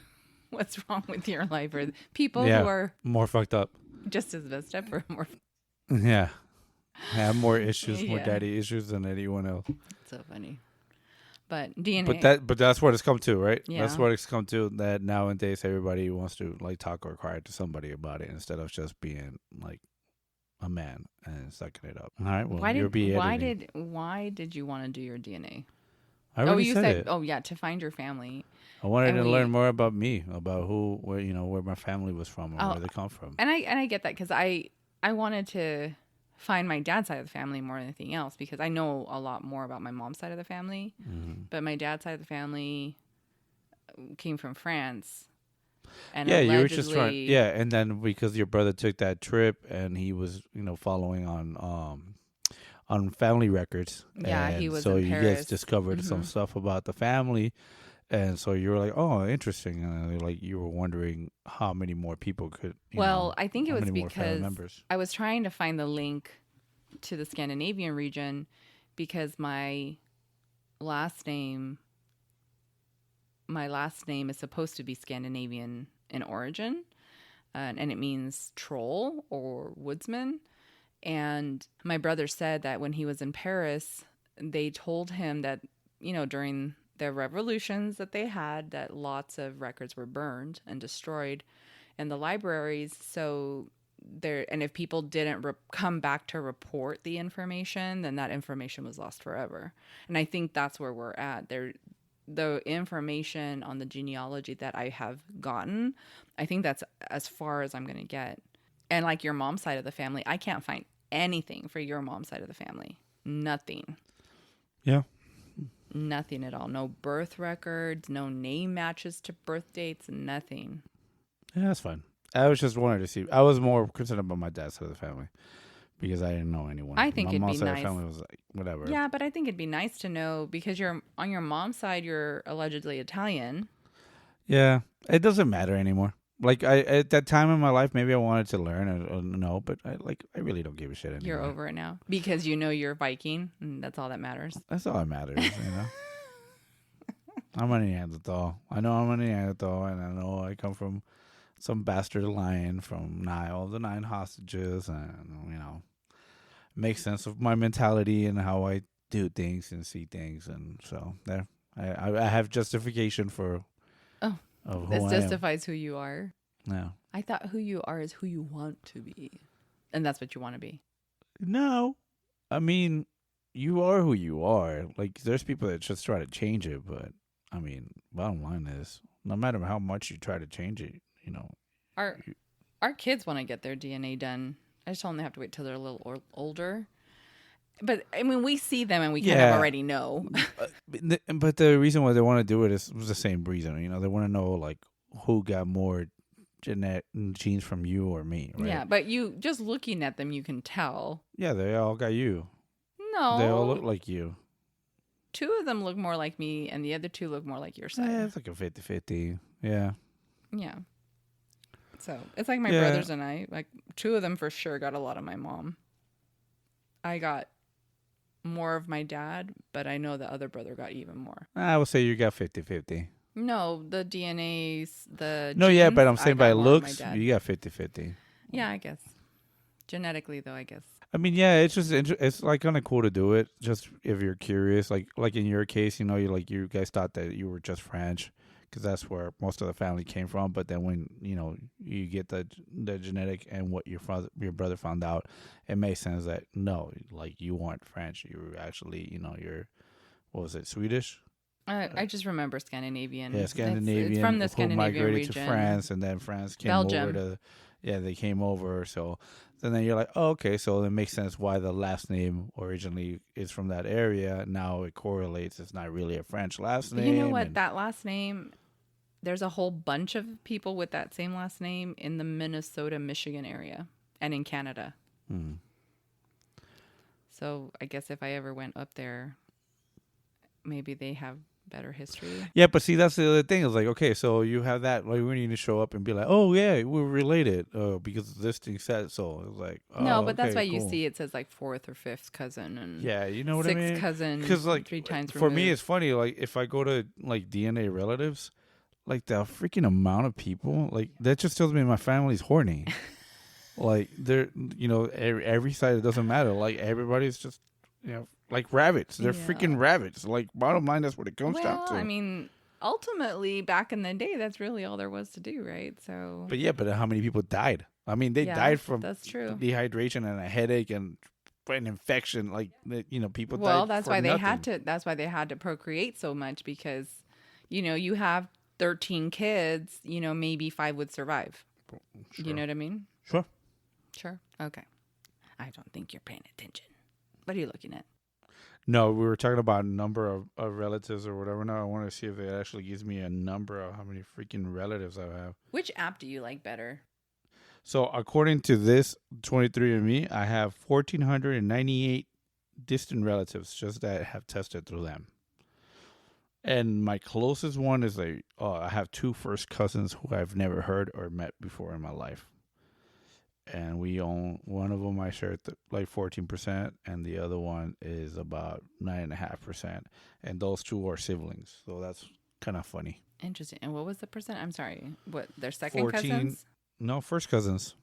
what's wrong with your life, or people who are more fucked up, just as messed up, or more. Yeah, have more issues, more daddy issues than anyone else. So funny, but DNA. But that's what it's come to, right? Yeah. That's what it's come to. That nowadays everybody wants to talk or cry to somebody about it instead of just being a man and sucking it up. All right. Well, why did you want to do your DNA? I already said it. Oh yeah, to find your family. I wanted to learn more about me, about where my family was from, or where they come from. And I get that because I wanted to find my dad's side of the family more than anything else because I know a lot more about my mom's side of the family. Mm-hmm. But my dad's side of the family came from France, And Yeah, allegedly, you were just trying. Yeah, and then because your brother took that trip and he was, following on family records, yeah, he and was so in you guys Paris. discovered some stuff about the family, and so you were like, oh, interesting, and like you were wondering how many more people could, Well, I think it how was many more family because members. I was trying to find the link to the Scandinavian region because my last name is supposed to be Scandinavian in origin, and it means troll or woodsman. And my brother said that when he was in Paris, they told him that, during the revolutions that they had, that lots of records were burned and destroyed in the libraries. So there, and if people didn't come back to report the information, then that information was lost forever. And I think that's where we're at. The information on the genealogy that I have gotten, I think that's as far as I'm going to get. And like your mom's side of the family, I can't find anything for your mom's side of the family. Nothing. Yeah. Nothing at all. No birth records, no name matches to birth dates, nothing. Yeah, that's fine. I was just wanted to see. I was more concerned about my dad's side of the family because I didn't know anyone. I think my it'd be mom's side nice. of the family was like whatever. Yeah, but I think it'd be nice to know because you're on your mom's side, you're allegedly Italian. Yeah, it doesn't matter anymore. Like at that time in my life, maybe I wanted to learn or know, but I really don't give a shit anymore. You're over it now because you're Viking, and that's all that matters. That's all that matters, I'm a Neanderthal. I know I'm a Neanderthal, and I know I come from some bastard lion from Nile of the 9 hostages, and makes sense of my mentality and how I do things and see things, and so there, I have justification for. Oh, of who this I justifies who you are. Yeah. I thought who you are is who you want to be, and that's what you want to be. No, I mean, you are who you are. Like, there's people that just try to change it, but I mean, bottom line is, no matter how much you try to change it, our kids want to get their DNA done. I just told them they have to wait till they're a little older. But I mean, we see them and we kind of already know. But the reason why they want to do it was the same reason. They want to know like who got more genes from you or me, right? Yeah, but you just looking at them, you can tell. Yeah, they all got you. No, they all look like you. 2 of them look more like me, and the other 2 look more like your side. Yeah, it's like a 50-50. Yeah. Yeah. So it's like my brothers and I. Like 2 of them for sure got a lot of my mom. I got more of my dad, but I know the other brother got even more. I would say you got 50-50. No, the DNA's the no, genes, yeah, but I'm saying by looks, you got 50-50. Yeah, I guess. Genetically, though, I guess. I mean, yeah, it's just it's like kind of cool to do it. Just if you're curious, like in your case, you guys thought that you were just French because that's where most of the family came from. But then when you get the genetic and what your brother found out, it makes sense that no, like you weren't French. You were actually you're what was it, Swedish? I just remember Scandinavian. Yeah, Scandinavian. It's from the Scandinavian migrated region. to France, and then France came Belgium. over to. Yeah, they came over. So then you're like, oh, okay, so it makes sense why the last name originally is from that area. Now it correlates. It's not really a French last name. You know what? That last name, there's a whole bunch of people with that same last name in the Minnesota, Michigan area and in Canada. Hmm. So I guess if I ever went up there, maybe they have better history. Yeah, but see, that's the other thing. It's like, okay, so you have that. Like, we need to show up and be like, oh yeah, we're related because this thing said so. It's like, oh, no, but that's why cool. you see it says like 4th or 5th cousin and yeah, you know what I mean? 6th cousin, because like 3 times for removed. me, it's funny. Like if I go to like DNA relatives, like the freaking amount of people, like that just tells me my family's horny. Like they're, every side, it doesn't matter. Like everybody's just, like rabbits. They're freaking rabbits. Like bottom line, that's what it comes down to. I mean, ultimately, back in the day, that's really all there was to do, right? So. But how many people died? I mean, they died from that's true. dehydration and a headache and an infection. Like people died. Well, that's for why they nothing. had to. That's why they had to procreate so much because, you have 13 kids. Maybe 5 would survive. Sure. You know what I mean? Sure. Okay. I don't think you're paying attention. What are you looking at? No, we were talking about number of relatives or whatever. Now I want to see if it actually gives me a number of how many freaking relatives I have. Which app do you like better? So according to this 23andMe, I have 1,498 distant relatives just that have tested through them. And my closest one is I have two first cousins who I've never heard or met before in my life. And we own one of them. I share 14%, and the other one is about 9.5%. And those two are siblings, so that's kind of funny. Interesting. And what was the percent? I'm sorry. What, their second 14, cousins? No, first cousins.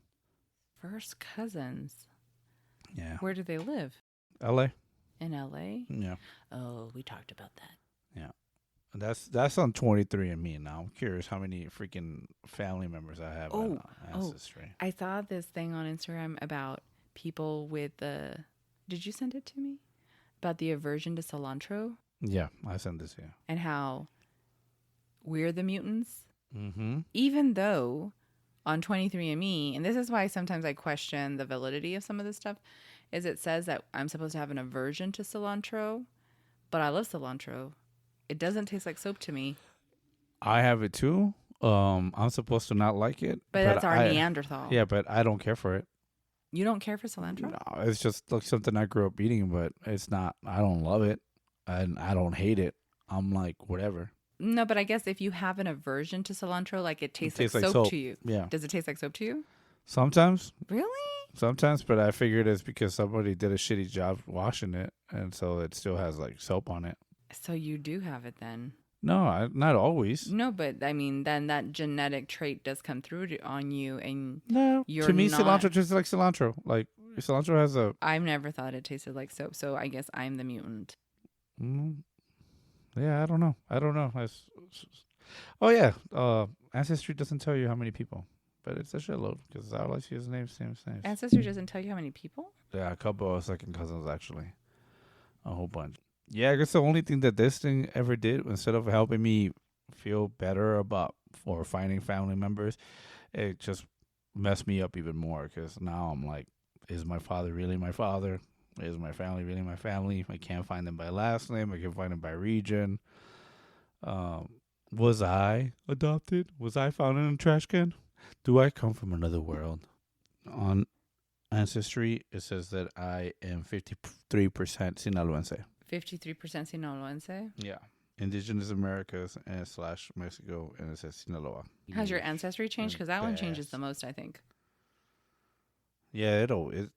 First cousins. Yeah. Where do they live? L.A. In L.A. Yeah. Oh, we talked about that. Yeah. That's on 23andMe now. I'm curious how many freaking family members I have on Ancestry. I saw this thing on Instagram about people with the... Did you send it to me? About the aversion to cilantro? Yeah, I sent this here. And how we're the mutants. Mm-hmm. Even though on 23andMe, and this is why sometimes I question the validity of some of this stuff, is it says that I'm supposed to have an aversion to cilantro, but I love cilantro. It doesn't taste like soap to me. I have it too. I'm supposed to not like it. But that's our Neanderthal. Yeah, but I don't care for it. You don't care for cilantro? No, it's just like something I grew up eating, but it's not. I don't love it, and I don't hate it. I'm like whatever. No, but I guess if you have an aversion to cilantro, like it tastes like soap to you. Yeah. Does it taste like soap to you? Sometimes. Really? Sometimes, but I figured it's because somebody did a shitty job washing it, and so it still has like soap on it. So you do have it then? No, not always. No, but I mean, then that genetic trait does come through on you, and no. To me, cilantro tastes like cilantro. Like cilantro has a. I've never thought it tasted like soap, so I guess I'm the mutant. Yeah, I don't know. Oh yeah, Ancestry doesn't tell you how many people, but it's a shitload because all I see is names. Ancestry doesn't tell you how many people? Yeah, a couple of second cousins actually, a whole bunch. Yeah, I guess the only thing that this thing ever did, instead of helping me feel better about or finding family members, it just messed me up even more because now I'm like, is my father really my father? Is my family really my family? I can't find them by last name. I can find them by region. Was I adopted? Was I found in a trash can? Do I come from another world? On Ancestry, it says that I am 53% Sinaloense. 53% Sinaloense? Yeah. Indigenous Americas and / Mexico, and it says Sinaloa. Has your ancestry changed? Because that one changes the most, I think. Yeah, and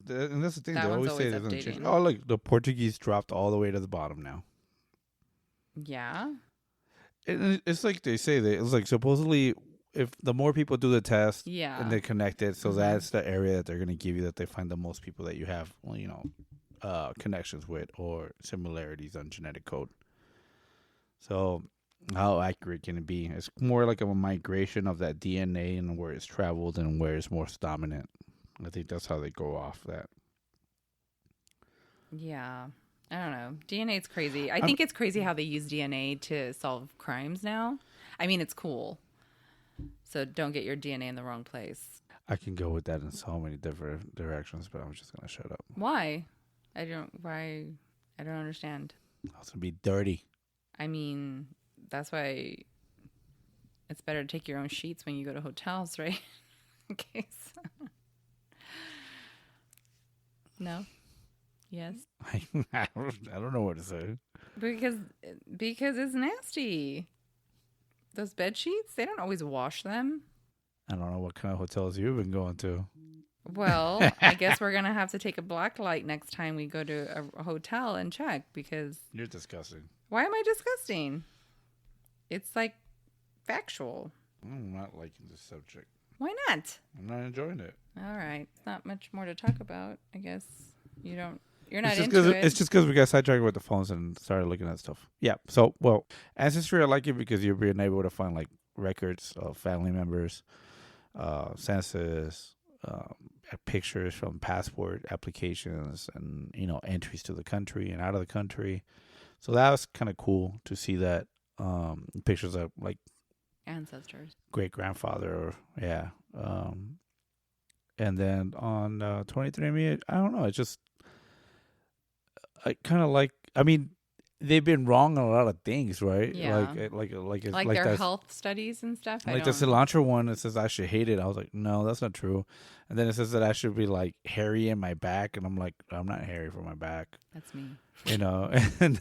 that's the thing. That they one's always say it always doesn't change. updating. Oh, look, the Portuguese dropped all the way to the bottom now. Yeah. It's like they say that it's like supposedly if the more people do the test, yeah, and they connect it, so that's the area that they're going to give you that they find the most people that you have, connections with or similarities on genetic code. So how accurate can it be? It's more like a migration of that DNA and where it's traveled and where it's most dominant. I think that's how they go off that. Yeah. I don't know. DNA is crazy. I think it's crazy how they use DNA to solve crimes now. I mean, it's cool. So don't get your DNA in the wrong place. I can go with that in so many different directions, but I'm just going to shut up. Why? I don't understand. It's going to be dirty. I mean, that's why it's better to take your own sheets when you go to hotels, right? In case. No? Yes? I don't know what to say. Because it's nasty. Those bed sheets, they don't always wash them. I don't know what kind of hotels you've been going to. Well, I guess we're going to have to take a black light next time we go to a hotel and check because... You're disgusting. Why am I disgusting? It's like factual. I'm not liking this subject. Why not? I'm not enjoying it. All right. It's not much more to talk about. I guess you're not into it. It's just because we got sidetracked with the phones and started looking at stuff. Yeah. So, well, Ancestry, I like it because you're being able to find like records of family members, census, pictures from passport applications, and entries to the country and out of the country. So that was kind of cool to see that pictures of like ancestors, great grandfather, yeah. And then on 23andMe, I don't know. It's just I kind of like. I mean, they've been wrong on a lot of things, right? Yeah. Like their that health studies and stuff. like the cilantro one. It says I should hate it. I was like, no, that's not true. And then it says that I should be like hairy in my back, and I'm like, I'm not hairy for my back. That's me. And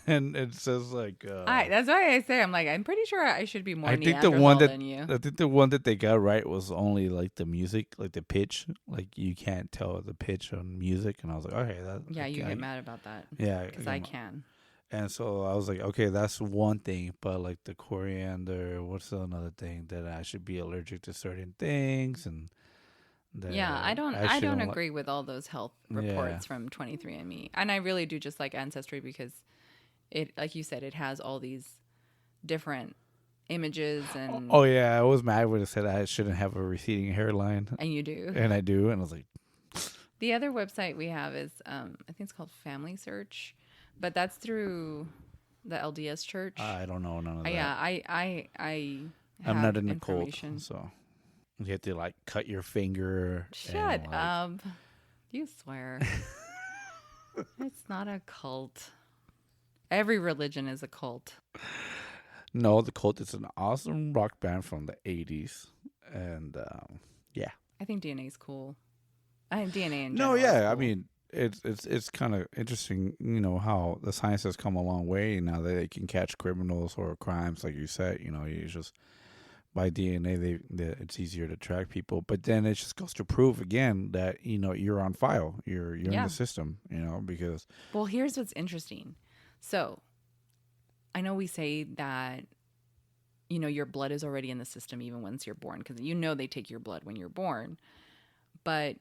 then it says like, that's why I say I'm pretty sure I should be more I think Neanderthal than you. I think the one that they got right was only like the music, like the pitch. Like you can't tell the pitch on music, and I was like, okay, that. Yeah, you get mad about that. Yeah, because I can. And so I was like, okay, that's one thing, but like the coriander, what's another thing that I should be allergic to certain things, and yeah, I don't agree with all those health reports from 23andMe, and I really do just like Ancestry because it, like you said, it has all these different images and. Oh yeah, I was mad when it said I shouldn't have a receding hairline, and you do, and I do, and I was like. The other website we have is I think it's called Family Search, but that's through the LDS Church. I don't know none of that. Yeah, I'm not in the cult, so you have to like cut your finger. Shut up! You swear. It's not a cult. Every religion is a cult. No, the Cult is an awesome rock band from the 80s, and yeah. I think DNA is cool. I have DNA in general. No, yeah, cool. I mean it's kind of interesting, how the science has come a long way now that they can catch criminals or crimes, like you said. You just by DNA it's easier to track people, but then it just goes to prove again that you're on file, you're in the system, because. Well, here's what's interesting. So, I know we say that your blood is already in the system even once you're born because they take your blood when you're born, but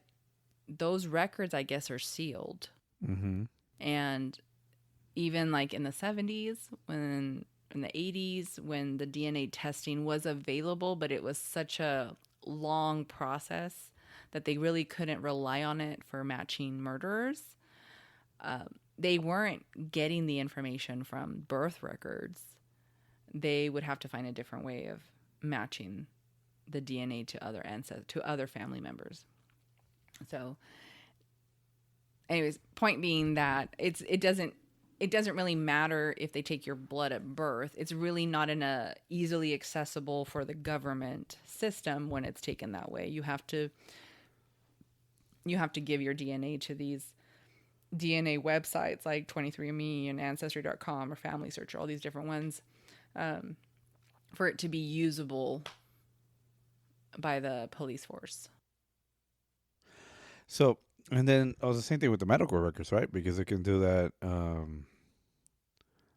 those records, I guess, are sealed. Mm-hmm. And even like in the 70s, in the 80s, when the DNA testing was available, but it was such a long process that they really couldn't rely on it for matching murderers. They weren't getting the information from birth records. They would have to find a different way of matching the DNA to other to other family members. So, anyways, point being that it doesn't really matter if they take your blood at birth. It's really not in a easily accessible for the government system when it's taken that way. You have to give your DNA to these DNA websites like 23andMe and Ancestry.com or Family Search, all these different ones, for it to be usable by the police force. So, and then it was the same thing with the medical records, right? Because it can do that.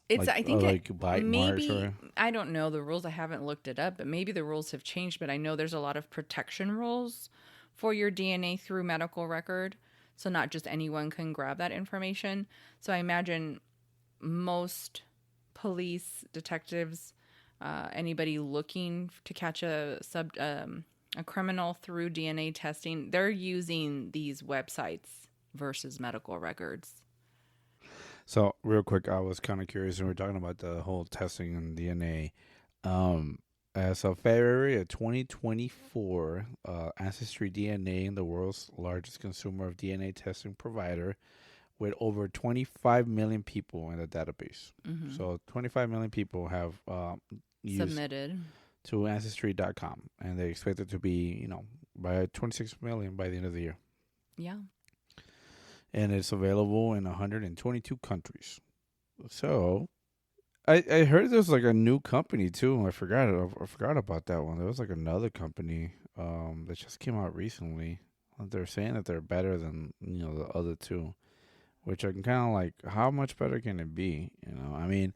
I think bite maybe marks I don't know the rules. I haven't looked it up, but maybe the rules have changed. But I know there's a lot of protection rules for your DNA through medical record, so not just anyone can grab that information. So I imagine most police detectives, anybody looking to catch a criminal through DNA testing, they're using these websites versus medical records. So real quick, I was kind of curious when we were talking about the whole testing and DNA. As of February of 2024, Ancestry DNA, the world's largest consumer of DNA testing provider, with over 25 million people in the database. Mm-hmm. So 25 million people have submitted to Ancestry.com, and they expect it to be, by 26 million by the end of the year. Yeah. And it's available in 122 countries. So, I heard there's like a new company too. I forgot about that one. There was like another company that just came out recently. They're saying that they're better than the other two, which I'm kind of like, how much better can it be? I mean,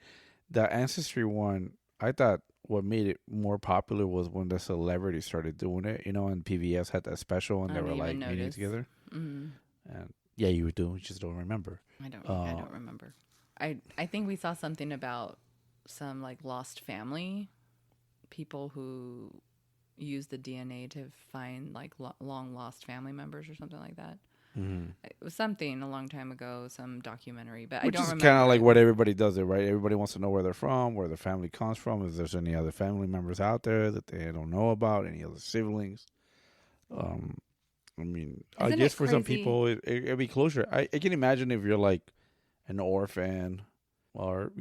the Ancestry one, I thought what made it more popular was when the celebrities started doing it. And PBS had that special and they were like meeting together. Mm-hmm. And yeah, you do. You just don't remember. I don't remember. I think we saw something about some like lost family people who use the DNA to find like long lost family members or something like that. Mm-hmm. It was something a long time ago, some documentary, but I don't remember. Which is kind of like what everybody does it, right? Everybody wants to know where they're from, where their family comes from, if there's any other family members out there that they don't know about, any other siblings. I mean, I guess for some people, it'd be closure. I can imagine if you're like an orphan, or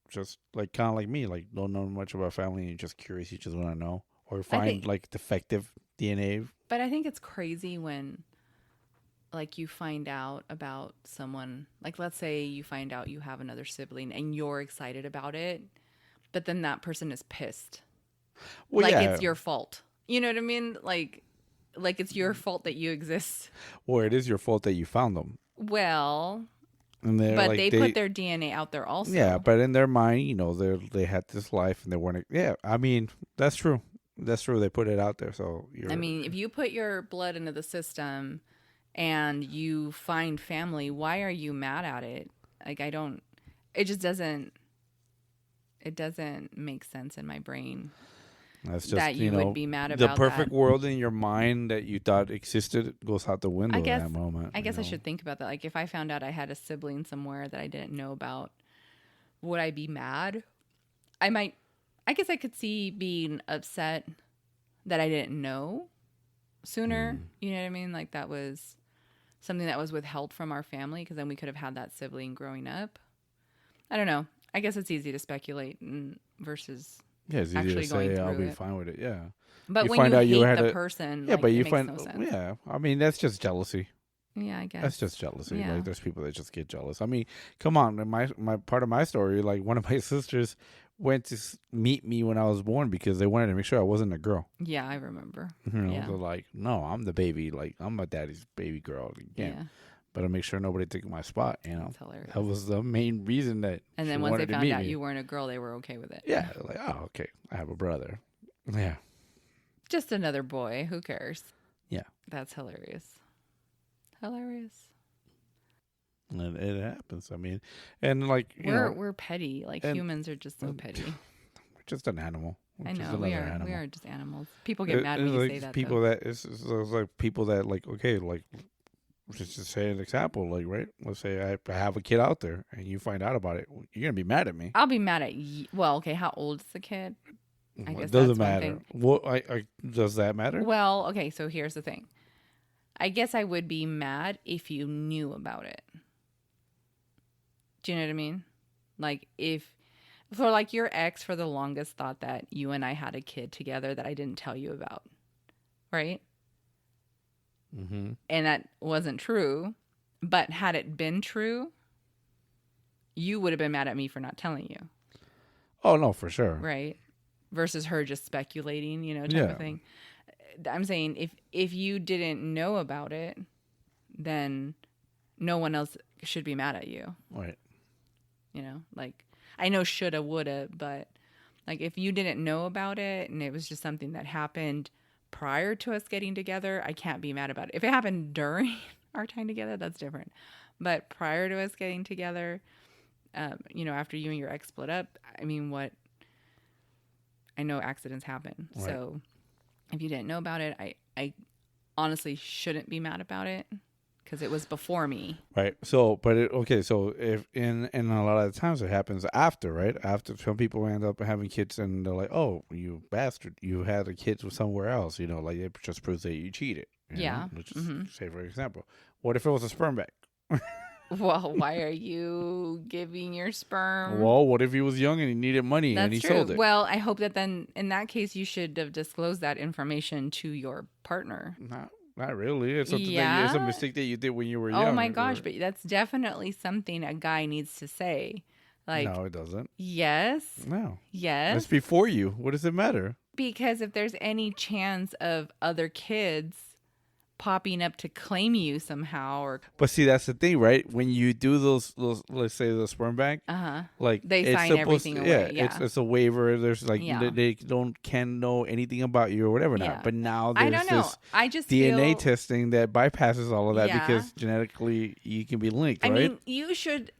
just like kind of like me, like don't know much about family and you're just curious, you just want to know, or find like defective DNA. But I think it's crazy when like you find out about someone, like let's say you find out you have another sibling and you're excited about it, but then that person is pissed. Well, like it's your fault. You know what I mean? Like it's your fault that you exist. Or it is your fault that you found them. Well, and but like, they put their DNA out there also. Yeah, but in their mind, they had this life and they weren't. Yeah, I mean, that's true. That's true. They put it out there. So I mean, if you put your blood into the system and you find family, why are you mad at it? Like, it just doesn't make sense in my brain. That's just, that you would be mad about the perfect world in your mind that you thought existed goes out the window in that moment. I guess I should think about that. Like, if I found out I had a sibling somewhere that I didn't know about, would I be mad? I guess I could see being upset that I didn't know sooner. You know what I mean? Like, that was something that was withheld from our family, because then we could have had that sibling growing up. I don't know. I guess it's easy to speculate versus it's easy to say I'll be fine with it. Yeah. But when you hate the person, yeah, like, but you it find makes no sense. Yeah, I mean, that's just jealousy. Yeah, I guess that's just jealousy. Yeah. Like, there's people that just get jealous. I mean, come on. In my part of my story, like, one of my sisters went to meet me when I was born because they wanted to make sure I wasn't a girl. Yeah, I remember. They're like, no, I'm the baby. Like, I'm my daddy's baby girl. Yeah. But I make sure nobody took my spot. That's hilarious. That was the main reason that. And then once they found out you weren't a girl, they were okay with it. Yeah, like, oh, okay, I have a brother. Yeah. Just another boy. Who cares? Yeah. That's hilarious. Hilarious. And it happens. I mean, and like we're petty. Like, humans are just so petty. We're just an animal. I know we are just animals. People get mad when you say that. People though. It's like people that, like, okay, like, just to say an example, like, right? Let's say I have a kid out there and you find out about it. You're gonna be mad at me. I'll be mad at you. Well, okay, how old is the kid? I guess it doesn't matter. What does that matter? Well, okay, so here's the thing. I guess I would be mad if you knew about it. Do you know what I mean? Like, for like your ex for the longest thought that you and I had a kid together that I didn't tell you about, right? Mm-hmm. And that wasn't true. But had it been true, you would have been mad at me for not telling you. Oh, no, for sure. Right? Versus her just speculating, type of thing. I'm saying if you didn't know about it, then no one else should be mad at you. Right. Like, I know shoulda, woulda, but like, if you didn't know about it and it was just something that happened prior to us getting together, I can't be mad about it. If it happened during our time together, that's different. But prior to us getting together, after you and your ex split up, I mean, I know accidents happen. Right. So if you didn't know about it, I honestly shouldn't be mad about it because it was before me. Right. So, so if in a lot of the times it happens after, right? After some people end up having kids and they're like, oh, you bastard, you had a kid with somewhere else, like, it just proves that you cheated. Yeah. Let's just say, for example, what if it was a sperm bank? Well, why are you giving your sperm? Well, what if he was young and he needed money and he sold it? Well, I hope that then in that case you should have disclosed that information to your partner. Not really. It's it's a mistake that you did when you were young. Oh my gosh, but that's definitely something a guy needs to say. Like, no, it doesn't. Yes. No. Yes. That's before you. What does it matter? Because if there's any chance of other kids popping up to claim you somehow, but see, that's the thing, right? When you do those let's say the sperm bank, like, they sign everything away. Yeah, it's a waiver. There's like they can't know anything about you or whatever. Yeah. But now there's this DNA testing that bypasses all of that because genetically you can be linked. I mean, you should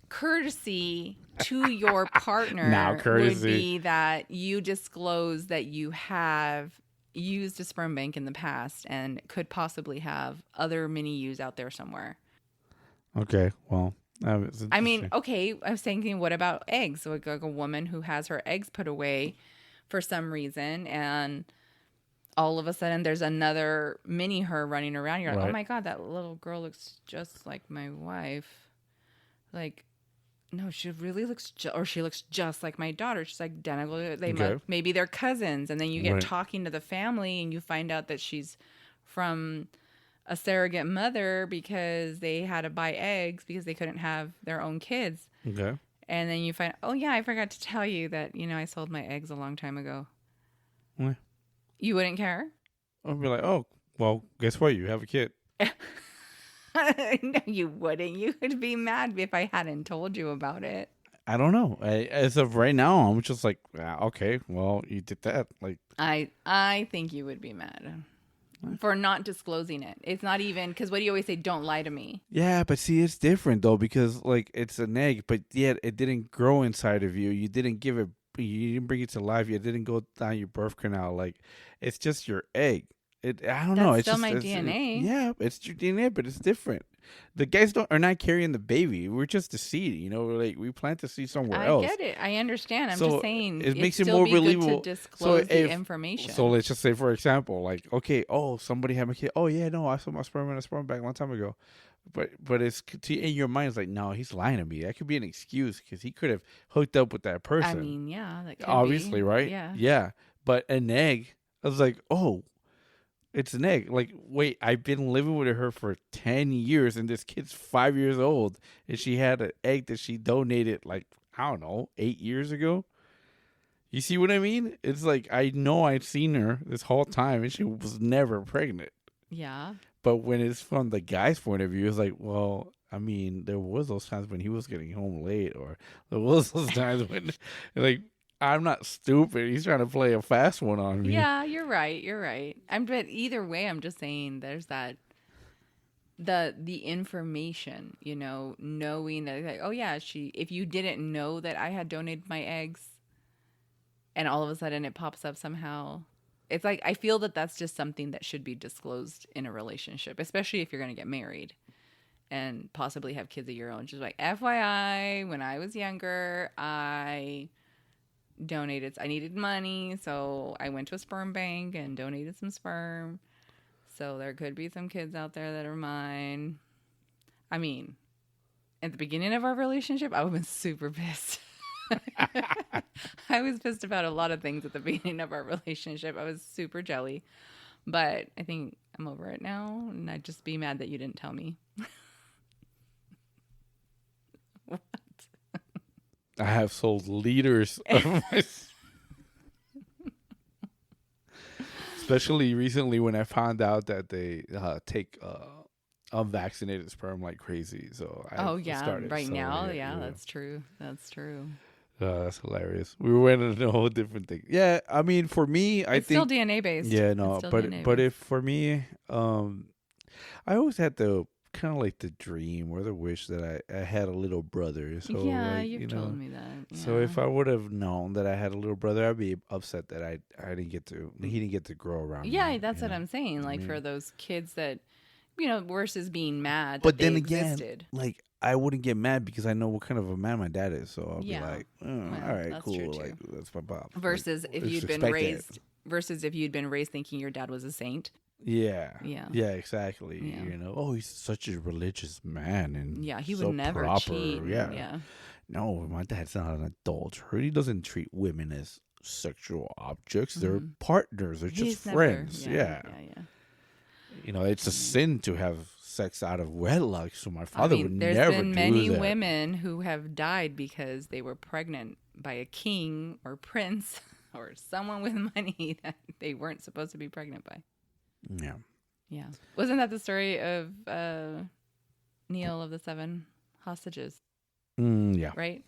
courtesy to your partner would be that you disclose that you have used a sperm bank in the past and could possibly have other mini yous out there somewhere. Okay, well, I mean, okay, I was thinking, what about eggs? Like a woman who has her eggs put away for some reason, and all of a sudden there's another mini her running around. You're like, oh my God, that little girl looks just like my wife. like, no, she really looks, or she looks just like my daughter. She's identical. Maybe they're cousins. And then you get talking to the family and you find out that she's from a surrogate mother because they had to buy eggs because they couldn't have their own kids. Okay. And then you find, oh yeah, I forgot to tell you that, I sold my eggs a long time ago. What? You wouldn't care? I'd be like, oh, well, guess what? You have a kid. No, you wouldn't. You would be mad if I hadn't told you about it. I don't know. As of right now, I'm just like, okay, well, you did that. Like, I think you would be mad for not disclosing it. It's not even, because what do you always say? Don't lie to me. Yeah, but see, it's different though, because like it's an egg, but yet it didn't grow inside of you. You didn't give it. You didn't bring it to life. You didn't go down your birth canal. Like, it's just your egg. I don't know. It's still just my DNA. Yeah, it's your DNA, but it's different. The guys are not carrying the baby. We're just the seed. Like we plant the seed somewhere else. I get it. I understand. I'm just saying it makes it more believable to disclose the information. So let's just say, for example, like, okay, somebody had my kid. Oh yeah, no, I saw my sperm in a sperm bank a long time ago. But it's in your mind. It's like, no, he's lying to me. That could be an excuse because he could have hooked up with that person. I mean, yeah, that could obviously, be. right? Yeah. But an egg, I was like, oh. It's an egg. Like, wait, I've been living with her for 10 years, and this kid's 5 years old, and she had an egg that she donated, like, I don't know, 8 years ago. You see what I mean? It's like, I know I've seen her this whole time, and she was never pregnant. Yeah. But when it's from the guy's point of view, it's like, well, I mean, there was those times when he was getting home late, or there was those times when, like, I'm not stupid. He's trying to play a fast one on me. Yeah, you're right. But either way, I'm just saying there's that the information, knowing that, like, oh yeah, if you didn't know that I had donated my eggs, and all of a sudden it pops up somehow, it's like I feel that that's just something that should be disclosed in a relationship, especially if you're going to get married and possibly have kids of your own. Just like, FYI, when I was younger, I needed money, so I went to a sperm bank and donated some sperm. So there could be some kids out there that are mine. I mean, at the beginning of our relationship, I would have been super pissed. I was pissed about a lot of things at the beginning of our relationship. I was super jelly. But I think I'm over it now, and I'd just be mad that you didn't tell me. What? I have sold liters of my... Especially recently when I found out that they take unvaccinated sperm like crazy. So I started right now, that's true. That's true. That's hilarious. We went on a whole different thing. Yeah, I mean, for me, it's still DNA based. Yeah, no, but if for me, I always had the kind of like the dream or the wish that I had a little brother. So yeah, you've told me that. Yeah. So if I would have known that I had a little brother, I'd be upset that he didn't get to grow around. Yeah, that's what I'm saying. Like, for those kids that, versus being mad that but they then existed. Again, like, I wouldn't get mad because I know what kind of a man my dad is. So I'll be like, all right, cool. Like, that's my pop. Versus if you'd been raised thinking your dad was a saint. Yeah, exactly. Yeah. Oh, he's such a religious man, and he would never cheat. Yeah. No, my dad's not an adulterer. He doesn't treat women as sexual objects. They're partners. They're just friends. Yeah. It's a sin to have sex out of wedlock. So my father would never do that. There's been many women who have died because they were pregnant by a king or prince or someone with money that they weren't supposed to be pregnant by. Yeah. Wasn't that the story of Neil of the 7 hostages? Yeah. Right?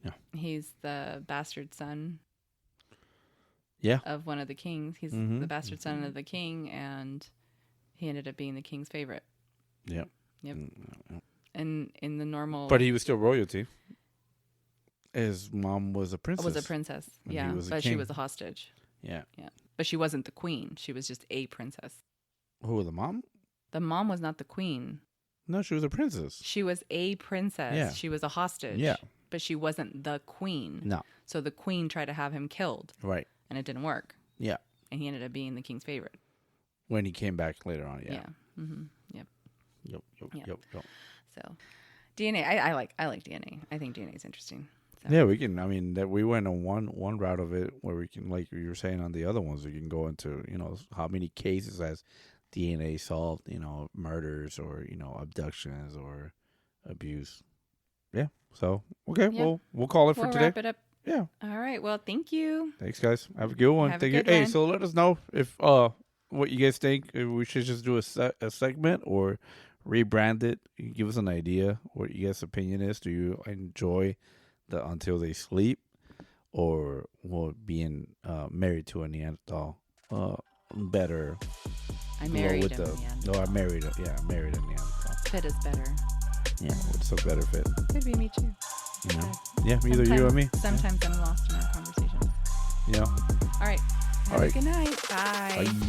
Yeah. He's the bastard son. Yeah. Of one of the kings. He's the bastard son of the king, and he ended up being the king's favorite. Yep. And in the normal... But he was still royalty. His mom was a princess. Was a princess, but she was a hostage. Yeah. But she wasn't the queen. She was just a princess. Who, the mom? The mom was not the queen. No, she was a princess. She was a princess. Yeah. She was a hostage. Yeah. But she wasn't the queen. No. So the queen tried to have him killed. Right. And it didn't work. Yeah. And he ended up being the king's favorite. When he came back later on, yeah. Yeah. Mm-hmm. Yep. Yep. So, DNA. I like DNA. I think DNA is interesting. So. Yeah, we can. I mean, that we went on one route of it where we can, like you were saying on the other ones, we can go into how many cases has DNA solved, murders or abductions or abuse. Yeah. So okay, Yeah. we'll call it for today. Wrap it up. Yeah. All right. Well, thank you. Thanks, guys. Have a good one. Thank you. Hey, so let us know if what you guys think. If we should just do a segment or rebrand it. Give us an idea what you guys' opinion is. Do you enjoy the Until They Sleep or being married to a Neanderthal better? I married a Neanderthal. No, I married a Neanderthal. Fit is better. Yeah, what's a better fit? Could be me too. Yeah, either you or me. Sometimes I'm lost in our conversation. Yeah. All right. All right. Good night. Bye. Bye.